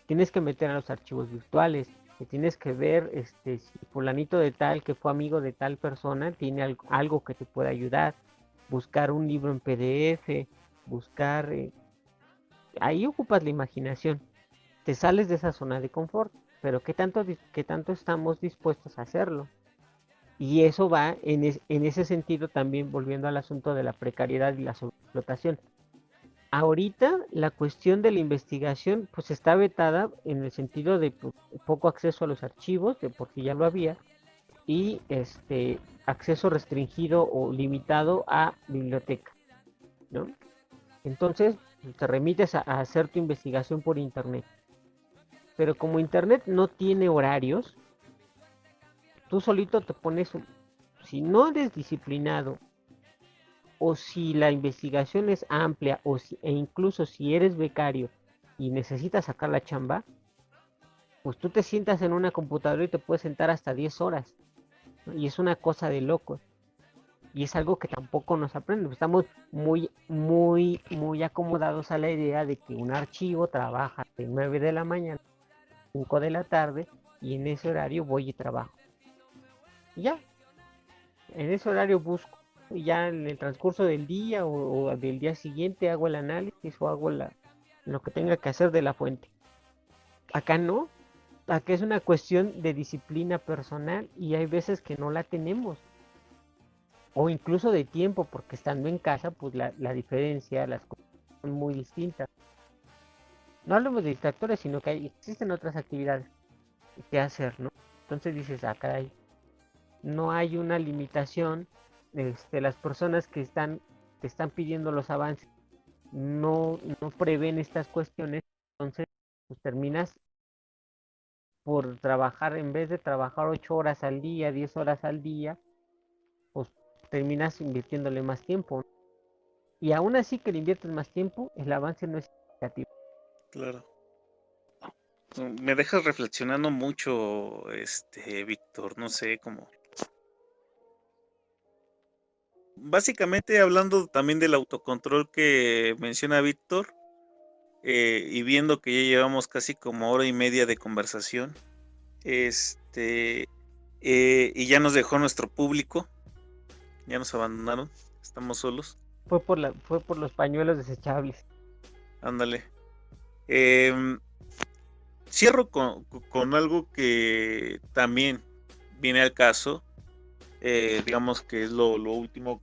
Tienes que meter a los archivos virtuales, que tienes que ver si fulanito de tal que fue amigo de tal persona tiene algo que te pueda ayudar, buscar un libro en PDF, buscar, ahí ocupas la imaginación, te sales de esa zona de confort, pero qué tanto estamos dispuestos a hacerlo? Y eso va en ese sentido también volviendo al asunto de la precariedad y la sobreexplotación. Ahorita la cuestión de la investigación pues está vetada en el sentido de poco acceso a los archivos, de por sí ya lo había, y acceso restringido o limitado a biblioteca, ¿no? Entonces te remites a hacer tu investigación por internet. Pero como internet no tiene horarios, tú solito te pones, si no eres disciplinado, o si la investigación es amplia, e incluso si eres becario y necesitas sacar la chamba, pues tú te sientas en una computadora y te puedes sentar hasta 10 horas, ¿no? Y es una cosa de locos. Y es algo que tampoco nos aprende. Estamos muy, muy, muy acomodados a la idea de que un archivo trabaja de 9 de la mañana a 5 de la tarde y en ese horario voy y trabajo. Y ya, en ese horario busco. Y ya en el transcurso del día o del día siguiente hago el análisis o hago lo que tenga que hacer de la fuente. Acá no, acá es una cuestión de disciplina personal y hay veces que no la tenemos. O incluso de tiempo, porque estando en casa, pues la diferencia, las cosas son muy distintas. No hablemos de distractores, sino que existen otras actividades que hacer, ¿no? Entonces dices, caray, no hay una limitación. Las personas que te están pidiendo los avances no prevén estas cuestiones, entonces pues terminas por trabajar, en vez de trabajar 8 horas al día, 10 horas al día, pues terminas invirtiéndole más tiempo. Y aún así que le inviertes más tiempo, el avance no es significativo.
Claro. Me dejas reflexionando mucho, Víctor, no sé cómo. Básicamente hablando también del autocontrol que menciona Víctor, y viendo que ya llevamos casi como hora y media de conversación, y ya nos dejó nuestro público, ya nos abandonaron, estamos solos.
Fue por los pañuelos desechables.
Ándale. Cierro con algo que también viene al caso, digamos que es lo último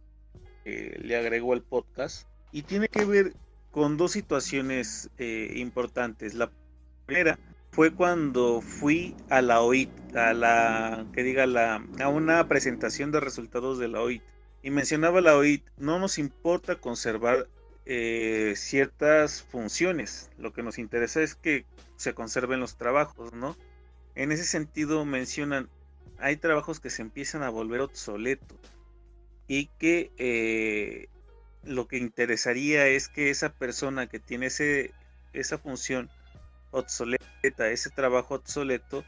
le agregó al podcast y tiene que ver con dos situaciones importantes. La primera fue cuando fui a la OIT, a una presentación de resultados de la OIT, y mencionaba la OIT, no nos importa conservar ciertas funciones, lo que nos interesa es que se conserven los trabajos, ¿no? En ese sentido mencionan, hay trabajos que se empiezan a volver obsoletos y que lo que interesaría es que esa persona que tiene esa función obsoleta, ese trabajo obsoleto,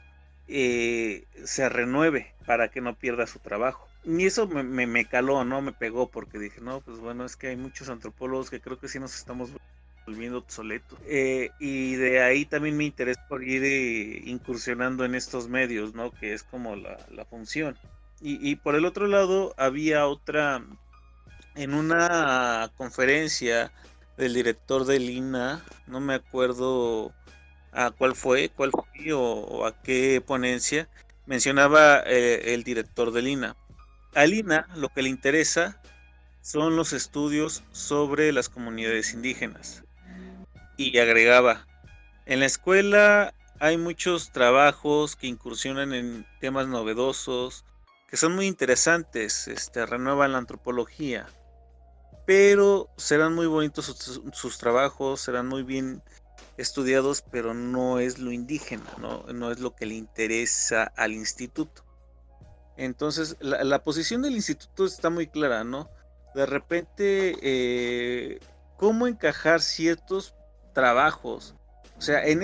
se renueve para que no pierda su trabajo. Y eso me caló, ¿no? Me pegó porque dije, no, pues bueno, es que hay muchos antropólogos que creo que sí nos estamos volviendo obsoletos. Y de ahí también me interesa por ir incursionando en estos medios, ¿no? Que es como la función. Y por el otro lado había otra, en una conferencia del director del INA, no me acuerdo a cuál fue o a qué ponencia, mencionaba el director del INA. Al INA lo que le interesa son los estudios sobre las comunidades indígenas. Y agregaba, en la escuela hay muchos trabajos que incursionan en temas novedosos, que son muy interesantes, renuevan la antropología, pero serán muy bonitos sus trabajos, serán muy bien estudiados, pero no es lo indígena, no es lo que le interesa al instituto. Entonces, la posición del instituto está muy clara, ¿no? De repente, ¿cómo encajar ciertos trabajos? O sea, en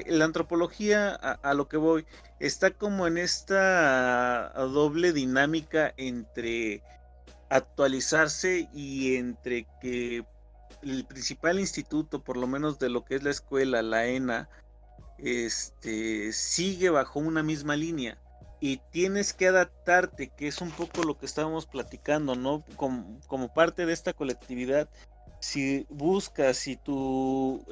la antropología, a lo que voy, está como en esta doble dinámica entre actualizarse y entre que el principal instituto, por lo menos de lo que es la escuela, la ENA, sigue bajo una misma línea y tienes que adaptarte, que es un poco lo que estábamos platicando, ¿no? Como parte de esta colectividad, si buscas, si tu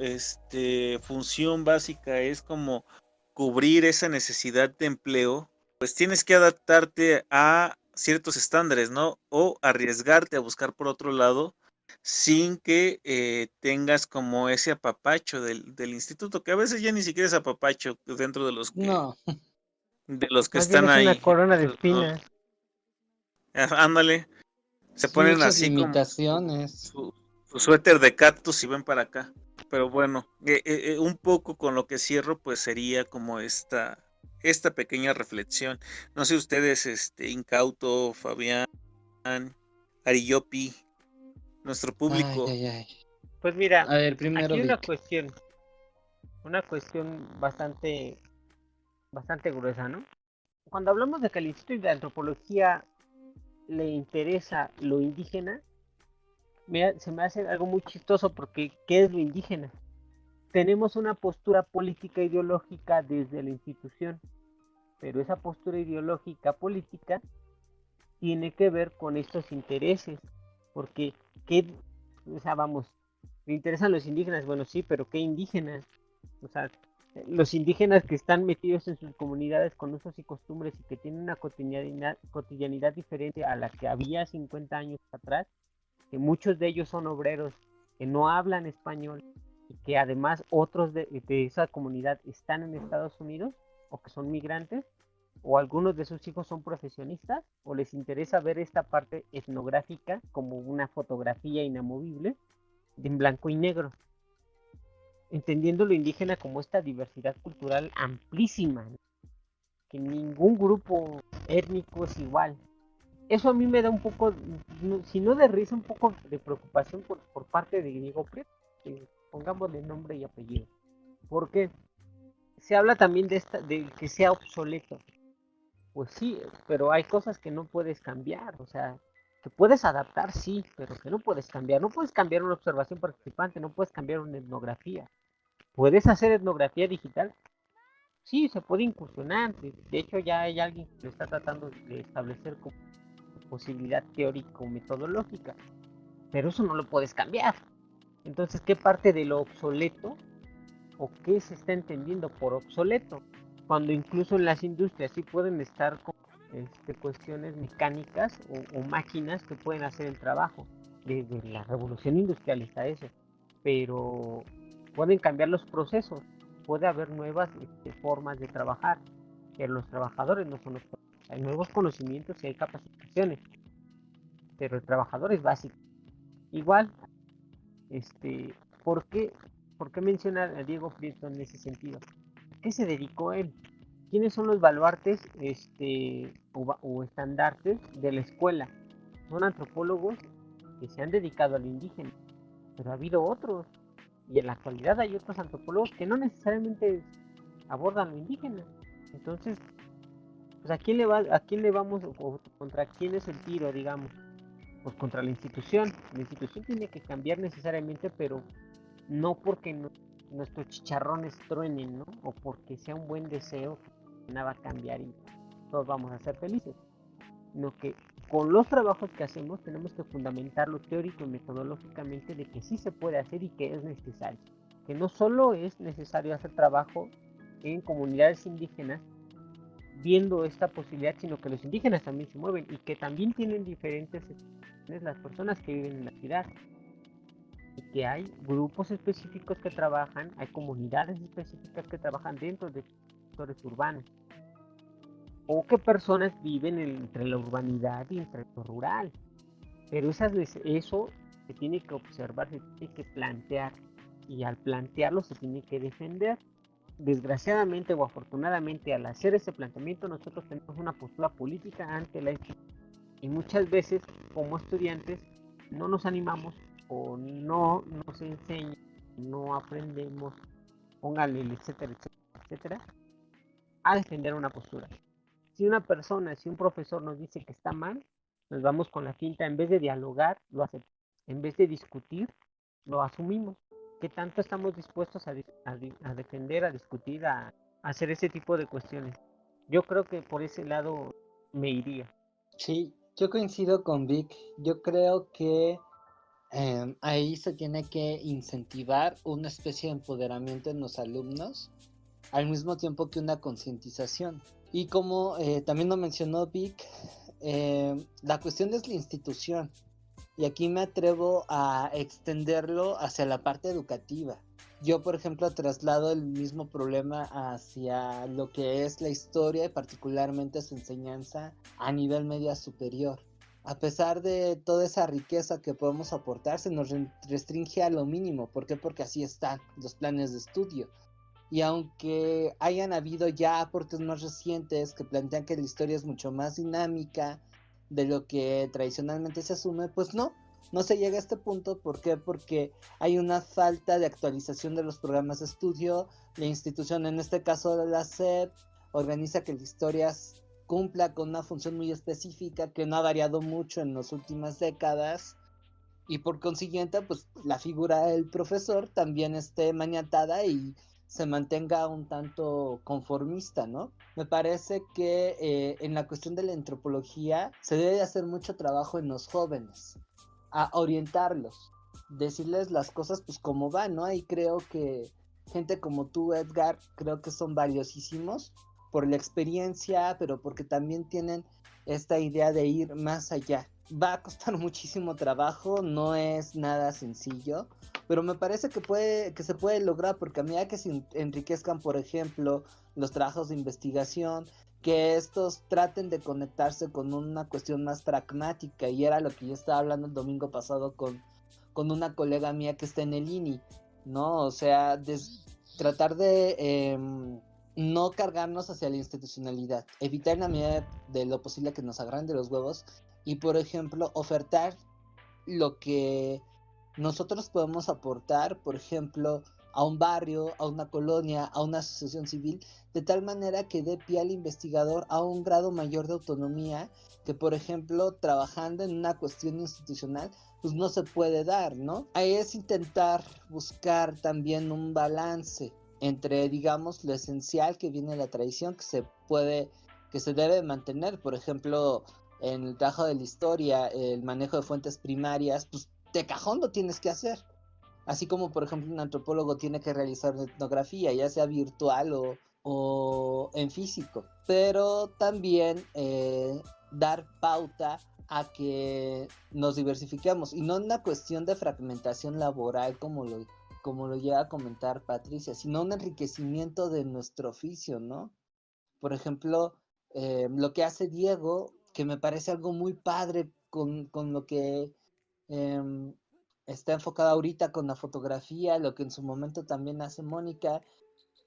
función básica es como cubrir esa necesidad de empleo, pues tienes que adaptarte a ciertos estándares, ¿no? O arriesgarte a buscar por otro lado sin que tengas como ese apapacho del instituto, que a veces ya ni siquiera es apapacho dentro de los que,
No,
de los que
Más bien
están
es una
ahí.
corona de
No,
espinas.
ándale, se
son
ponen
muchas
así como
limitaciones.
su suéter de cactus y ven para acá. Pero bueno, un poco con lo que cierro, pues sería como esta pequeña reflexión. No sé ustedes, Incauto, Fabián, Ariyopi, nuestro
Ay,
público.
ay, ay.
Pues mira,
A ver, primero
aquí hay
Vic.
una cuestión bastante gruesa, ¿no? Cuando hablamos de que al Instituto de Antropología le interesa lo indígena, mira, se me hace algo muy chistoso porque ¿qué es lo indígena? Tenemos una postura política ideológica desde la institución, pero esa postura ideológica política tiene que ver con estos intereses, porque o sea, vamos, ¿le interesan los indígenas? Bueno, sí, pero ¿qué indígenas? O sea, los indígenas que están metidos en sus comunidades con usos y costumbres y que tienen una cotidianidad diferente a la que había 50 años atrás, que muchos de ellos son obreros que no hablan español y que además otros de esa comunidad están en Estados Unidos o que son migrantes, o algunos de sus hijos son profesionistas, o les interesa ver esta parte etnográfica como una fotografía inamovible en blanco y negro, entendiendo lo indígena como esta diversidad cultural amplísima, ¿no? Que ningún grupo étnico es igual. Eso a mí me da un poco, si no de risa, un poco de preocupación por parte de Diego Prieto, pongámosle nombre y apellido, porque se habla también de que sea obsoleto. Pues sí, pero hay cosas que no puedes cambiar, o sea, que puedes adaptar, sí, pero que no puedes cambiar. No puedes cambiar una observación participante, no puedes cambiar una etnografía. ¿Puedes hacer etnografía digital? Sí, se puede incursionar. De hecho, ya hay alguien que lo está tratando de establecer como posibilidad teórico-metodológica, pero eso no lo puedes cambiar. Entonces, ¿qué parte de lo obsoleto o qué se está entendiendo por obsoleto? Cuando incluso en las industrias sí pueden estar cuestiones mecánicas o máquinas que pueden hacer el trabajo, desde la revolución industrial está eso, pero pueden cambiar los procesos, puede haber nuevas formas de trabajar, pero los trabajadores no son los problemas. Hay nuevos conocimientos y hay capacitaciones, pero el trabajador es básico. Igual, ¿por qué, por qué menciona a Diego Prieto en ese sentido? ¿A qué se dedicó él? ¿Quiénes son los baluartes o estandartes de la escuela? Son antropólogos que se han dedicado al indígena, pero ha habido otros, y en la actualidad hay otros antropólogos que no necesariamente abordan lo indígena. Entonces, pues a quién le vamos o contra quién es el tiro, digamos? Pues contra la institución. La institución tiene que cambiar necesariamente, pero no porque nuestros chicharrones truenen, ¿no? O porque sea un buen deseo, nada va a cambiar y todos vamos a ser felices. Sino que con los trabajos que hacemos tenemos que fundamentarlo teórico y metodológicamente de que sí se puede hacer y que es necesario. Que no solo es necesario hacer trabajo en comunidades indígenas viendo esta posibilidad, sino que los indígenas también se mueven y que también tienen diferentes las personas que viven en la ciudad. Y que hay grupos específicos que trabajan, hay comunidades específicas que trabajan dentro de sectores urbanos, o que personas viven entre la urbanidad y entre lo rural, pero eso se tiene que observar, se tiene que plantear, y al plantearlo se tiene que defender. Desgraciadamente o afortunadamente, al hacer ese planteamiento nosotros tenemos una postura política ante la institución, y muchas veces como estudiantes no nos animamos o no nos enseñan, no aprendemos, póngale, etcétera, etcétera, etcétera, a defender una postura. Si un profesor nos dice que está mal, nos vamos con la finta, en vez de dialogar, lo aceptamos. En vez de discutir, lo asumimos. ¿Qué tanto estamos dispuestos a defender, a discutir, a hacer ese tipo de cuestiones? Yo creo que por ese lado me iría.
Sí, yo coincido con Vic. Yo creo que ahí se tiene que incentivar una especie de empoderamiento en los alumnos, al mismo tiempo que una concientización. Y como también lo mencionó Vic, la cuestión es la institución. Y aquí me atrevo a extenderlo hacia la parte educativa. Yo, por ejemplo, traslado el mismo problema hacia lo que es la historia y particularmente su enseñanza a nivel media superior. A pesar de toda esa riqueza que podemos aportar, se nos restringe a lo mínimo. ¿Por qué? Porque así están los planes de estudio. Y aunque hayan habido ya aportes más recientes que plantean que la historia es mucho más dinámica de lo que tradicionalmente se asume, pues no se llega a este punto. ¿Por qué? Porque hay una falta de actualización de los programas de estudio. La institución, en este caso la SEP, organiza que la historia cumpla con una función muy específica que no ha variado mucho en las últimas décadas, y por consiguiente pues la figura del profesor también esté maniatada y se mantenga un tanto conformista, ¿no? Me parece que en la cuestión de la antropología se debe hacer mucho trabajo en los jóvenes, a orientarlos, decirles las cosas pues como van, ¿no? Y creo que gente como tú, Edgar, creo que son valiosísimos por la experiencia, pero porque también tienen esta idea de ir más allá. Va a costar muchísimo trabajo, no es nada sencillo, pero me parece que se puede lograr, porque a medida que se enriquezcan, por ejemplo, los trabajos de investigación, que estos traten de conectarse con una cuestión más pragmática, y era lo que yo estaba hablando el domingo pasado con una colega mía que está en el INI, ¿no? O sea, tratar de no cargarnos hacia la institucionalidad, evitar en la medida de lo posible que nos agrande los huevos y, por ejemplo, ofertar lo que nosotros podemos aportar, por ejemplo, a un barrio, a una colonia, a una asociación civil, de tal manera que dé pie al investigador a un grado mayor de autonomía que, por ejemplo, trabajando en una cuestión institucional, pues no se puede dar, ¿no? Ahí es intentar buscar también un balance entre, digamos, lo esencial que viene de la tradición, que se debe mantener, por ejemplo, en el trabajo de la historia, el manejo de fuentes primarias, pues de cajón lo tienes que hacer. Así como, por ejemplo, un antropólogo tiene que realizar una etnografía, ya sea virtual o en físico, pero también dar pauta a que nos diversifiquemos y no una cuestión de fragmentación laboral como lo llega a comentar Patricia, sino un enriquecimiento de nuestro oficio, ¿no? Por ejemplo, lo que hace Diego, que me parece algo muy padre con lo que está enfocado ahorita con la fotografía, lo que en su momento también hace Mónica.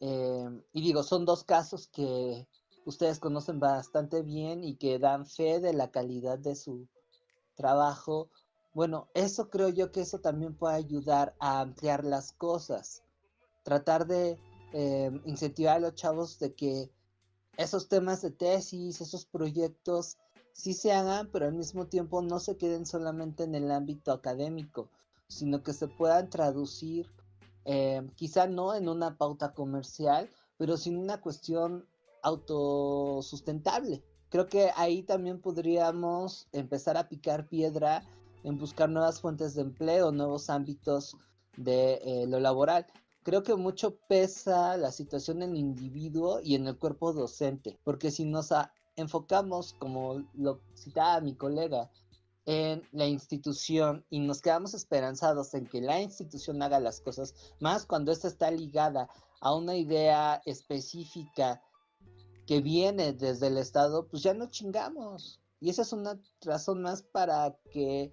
Y digo, son dos casos que ustedes conocen bastante bien y que dan fe de la calidad de su trabajo. Bueno, eso creo yo que eso también puede ayudar a ampliar las cosas. Tratar de incentivar a los chavos de que esos temas de tesis, esos proyectos, sí se hagan, pero al mismo tiempo no se queden solamente en el ámbito académico, sino que se puedan traducir, quizá no en una pauta comercial, pero sin una cuestión autosustentable. Creo que ahí también podríamos empezar a picar piedra en buscar nuevas fuentes de empleo, nuevos ámbitos de lo laboral. Creo que mucho pesa la situación en el individuo y en el cuerpo docente, porque si nos enfocamos, como lo citaba mi colega, en la institución y nos quedamos esperanzados en que la institución haga las cosas, más cuando esta está ligada a una idea específica que viene desde el Estado, pues ya no chingamos. Y esa es una razón más para que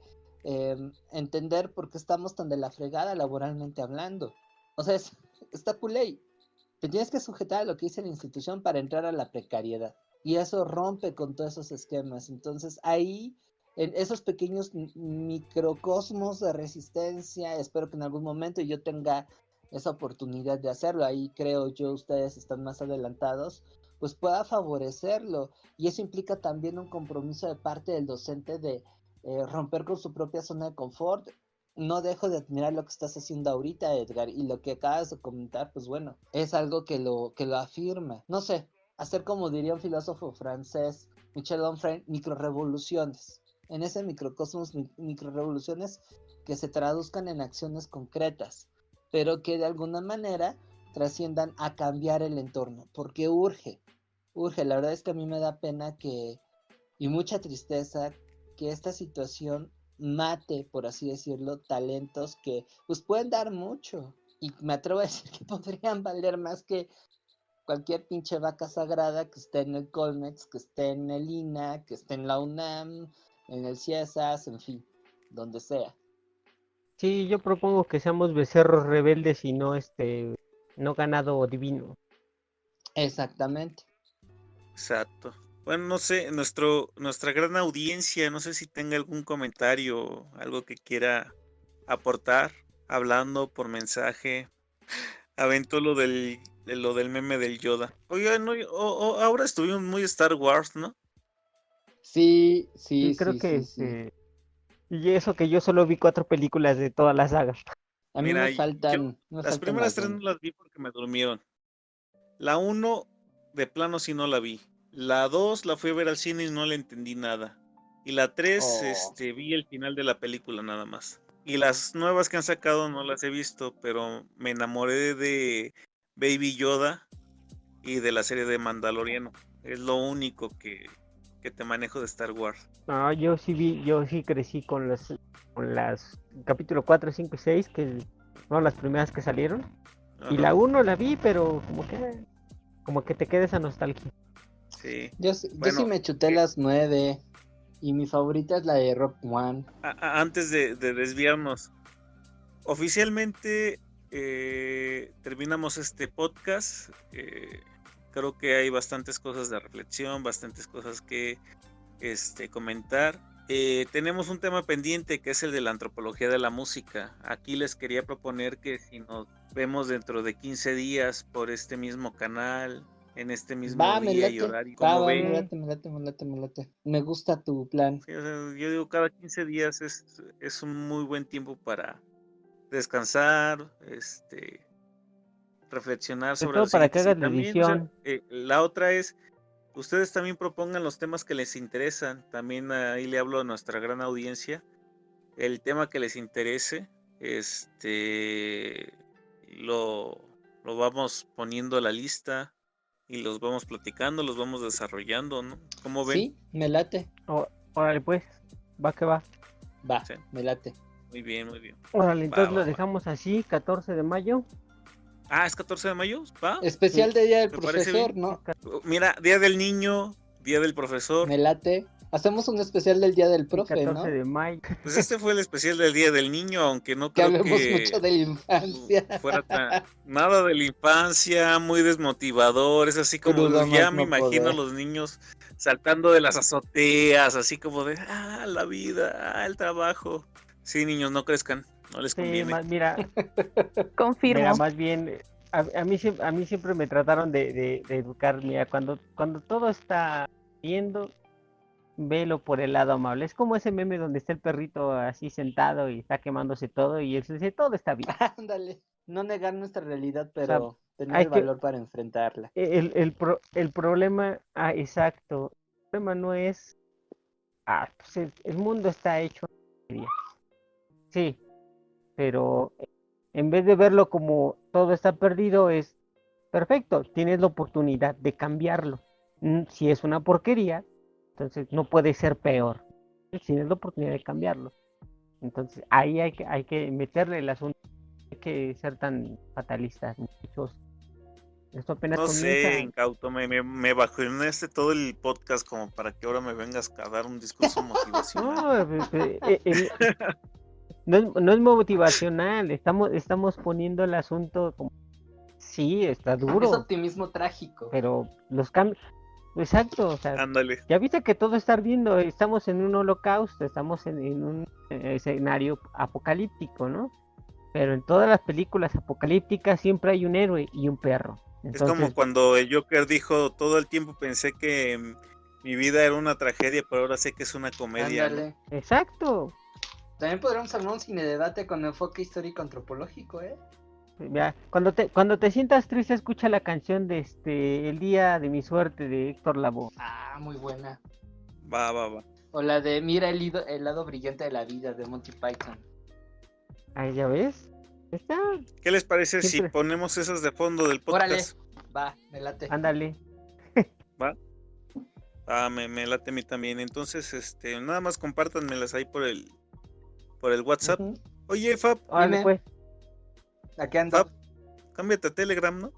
entender por qué estamos tan de la fregada laboralmente hablando. O sea, está culé. Te tienes que sujetar a lo que dice la institución para entrar a la precariedad. Y eso rompe con todos esos esquemas. Entonces ahí, en esos pequeños microcosmos de resistencia, espero que en algún momento yo tenga esa oportunidad de hacerlo. Ahí creo yo ustedes están más adelantados, pues pueda favorecerlo. Y eso implica también un compromiso de parte del docente de romper con su propia zona de confort. No dejo de admirar lo que estás haciendo ahorita, Edgar, y lo que acabas de comentar, pues bueno, es algo que lo afirma. No sé, hacer como diría un filósofo francés, Michel Onfray, microrevoluciones. En ese microcosmos, microrevoluciones que se traduzcan en acciones concretas, pero que de alguna manera trasciendan a cambiar el entorno, porque urge, la verdad es que a mí me da pena y mucha tristeza que esta situación mate, por así decirlo, talentos que pues pueden dar mucho. Y me atrevo a decir que podrían valer más que cualquier pinche vaca sagrada que esté en el Colmex, que esté en el INA, que esté en la UNAM, en el CIESAS, en fin, donde sea.
Sí, yo propongo que seamos becerros rebeldes y no no ganado divino.
Exactamente.
Exacto. Bueno, no sé, nuestra gran audiencia, no sé si tenga algún comentario, algo que quiera aportar, hablando por mensaje. Aventó lo del meme del Yoda. Oigan, no, ahora estuvimos muy Star Wars, ¿no?
Sí,
Y
sí,
creo
sí,
que
sí, sí.
y eso que yo solo vi 4 películas de toda la saga.
A mí
Mira,
me
las
faltan
primeras 3 no
algunas.
las vi porque me durmieron. La 1, de plano sí no la vi. La 2 la fui a ver al cine y no le entendí nada. Y la 3,
Oh.
vi el final de la película nada más. Y las nuevas que han sacado no las he visto, pero me enamoré de Baby Yoda y de la serie de Mandaloriano. Es lo único que te manejo de Star Wars.
No, yo sí crecí con las capítulo 4, 5 y 6, que fueron las primeras que salieron. Y
Ajá,
la uno la vi, pero como que te queda esa nostalgia.
sí.
Yo sí
Bueno,
me chuté las 9 y mi favorita es la de Rock One.
antes de desviarnos, oficialmente terminamos este podcast. Creo que hay bastantes cosas de reflexión, bastantes cosas que comentar. Tenemos un tema pendiente que es el de la antropología de la música. Aquí les quería proponer que si nos vemos dentro de 15 días por este mismo canal, en este mismo
Va, me
día y
late.
horario,
Va,
como
va,
ven,
me late. Me gusta tu plan.
sí, o sea, yo digo cada 15 días es un muy buen tiempo para descansar, reflexionar
Sobre
sobre
todo
los
para que
siguientes y
hagas la
también, o sea,
edición.
la otra es, ustedes también propongan los temas que les interesan. También ahí le hablo a nuestra gran audiencia. El tema que les interese, lo, lo vamos poniendo a la lista y los vamos platicando, los vamos desarrollando, ¿no? ¿Cómo ven?
Sí, me late.
Órale, pues, va que va.
Va,
Sí.
me late.
Muy bien, muy bien.
Órale, entonces
va,
lo
va.
dejamos así, 14 de mayo.
Ah, ¿es 14 de mayo? ¿Va?
Especial de Día del
Me parece
Profesor,
bien.
¿no?
Mira, Día del Niño, Día del Profesor.
Me late. Hacemos un especial del Día del
El
Profe,
14
¿no?
de mayo.
Pues este fue el especial del Día del Niño, aunque no
Que
creo
hablemos
que
mucho de la infancia.
fuera nada de la infancia, muy desmotivador, es así como
Crudo
ya
más
me
no
imagino a
poder.
los niños saltando de las azoteas, así como de, la vida, el trabajo. Sí, niños, no crezcan, no les
Sí,
conviene.
mira,
Confirmo.
más bien, a mí siempre me trataron de educar. Mira, cuando todo está viendo, velo por el lado amable. Es como ese meme donde está el perrito así sentado y está quemándose todo y él dice, todo está bien.
Ándale. No negar nuestra realidad,
sea,
pero tener
hay
el
que-
valor para enfrentarla.
El problema, exacto, el problema no es, pues el mundo está hecho de porquería. Sí, pero en vez de verlo como todo está perdido, es perfecto, tienes la oportunidad de cambiarlo. Si es una porquería, entonces no puede ser peor. Tienes la oportunidad de cambiarlo. Entonces ahí hay que meterle el asunto, no hay que ser tan fatalistas, muchachos. Esto apenas
No
comienza.
sé, incauto, me bajoneaste todo el podcast como para que ahora me vengas a dar un discurso motivacional.
No es motivacional, estamos poniendo el asunto como, sí, está
Es
duro,
optimismo trágico.
pero los cambios, exacto, o sea,
Ándale.
ya viste que todo está ardiendo, estamos en un holocausto, estamos en un escenario apocalíptico, ¿no? Pero en todas las películas apocalípticas siempre hay un héroe y un perro.
Es como cuando el Joker dijo, todo el tiempo pensé que mi vida era una tragedia, pero ahora sé que es una comedia, ¿no?
Ándale.
Exacto.
También podríamos armar un cine debate con enfoque histórico antropológico, ¿eh?
Ya, cuando te sientas triste, escucha la canción de El día de mi suerte de Héctor Lavoe.
Ah, muy buena.
Va.
O la de Mira el lado brillante de la vida de Monty Python.
Ahí ya ves. Está.
¿Qué les parece
Siempre.
si ponemos esas de fondo del
Órale,
podcast?
va, me late.
Ándale.
¿Va? Me late a mí también. Entonces, nada más compártanmelas ahí por el WhatsApp.
Ujú.
Oye, Fab,
Órale,
Dime.
pues.
¿A qué ando?
Fab, cámbiate a Telegram, ¿no?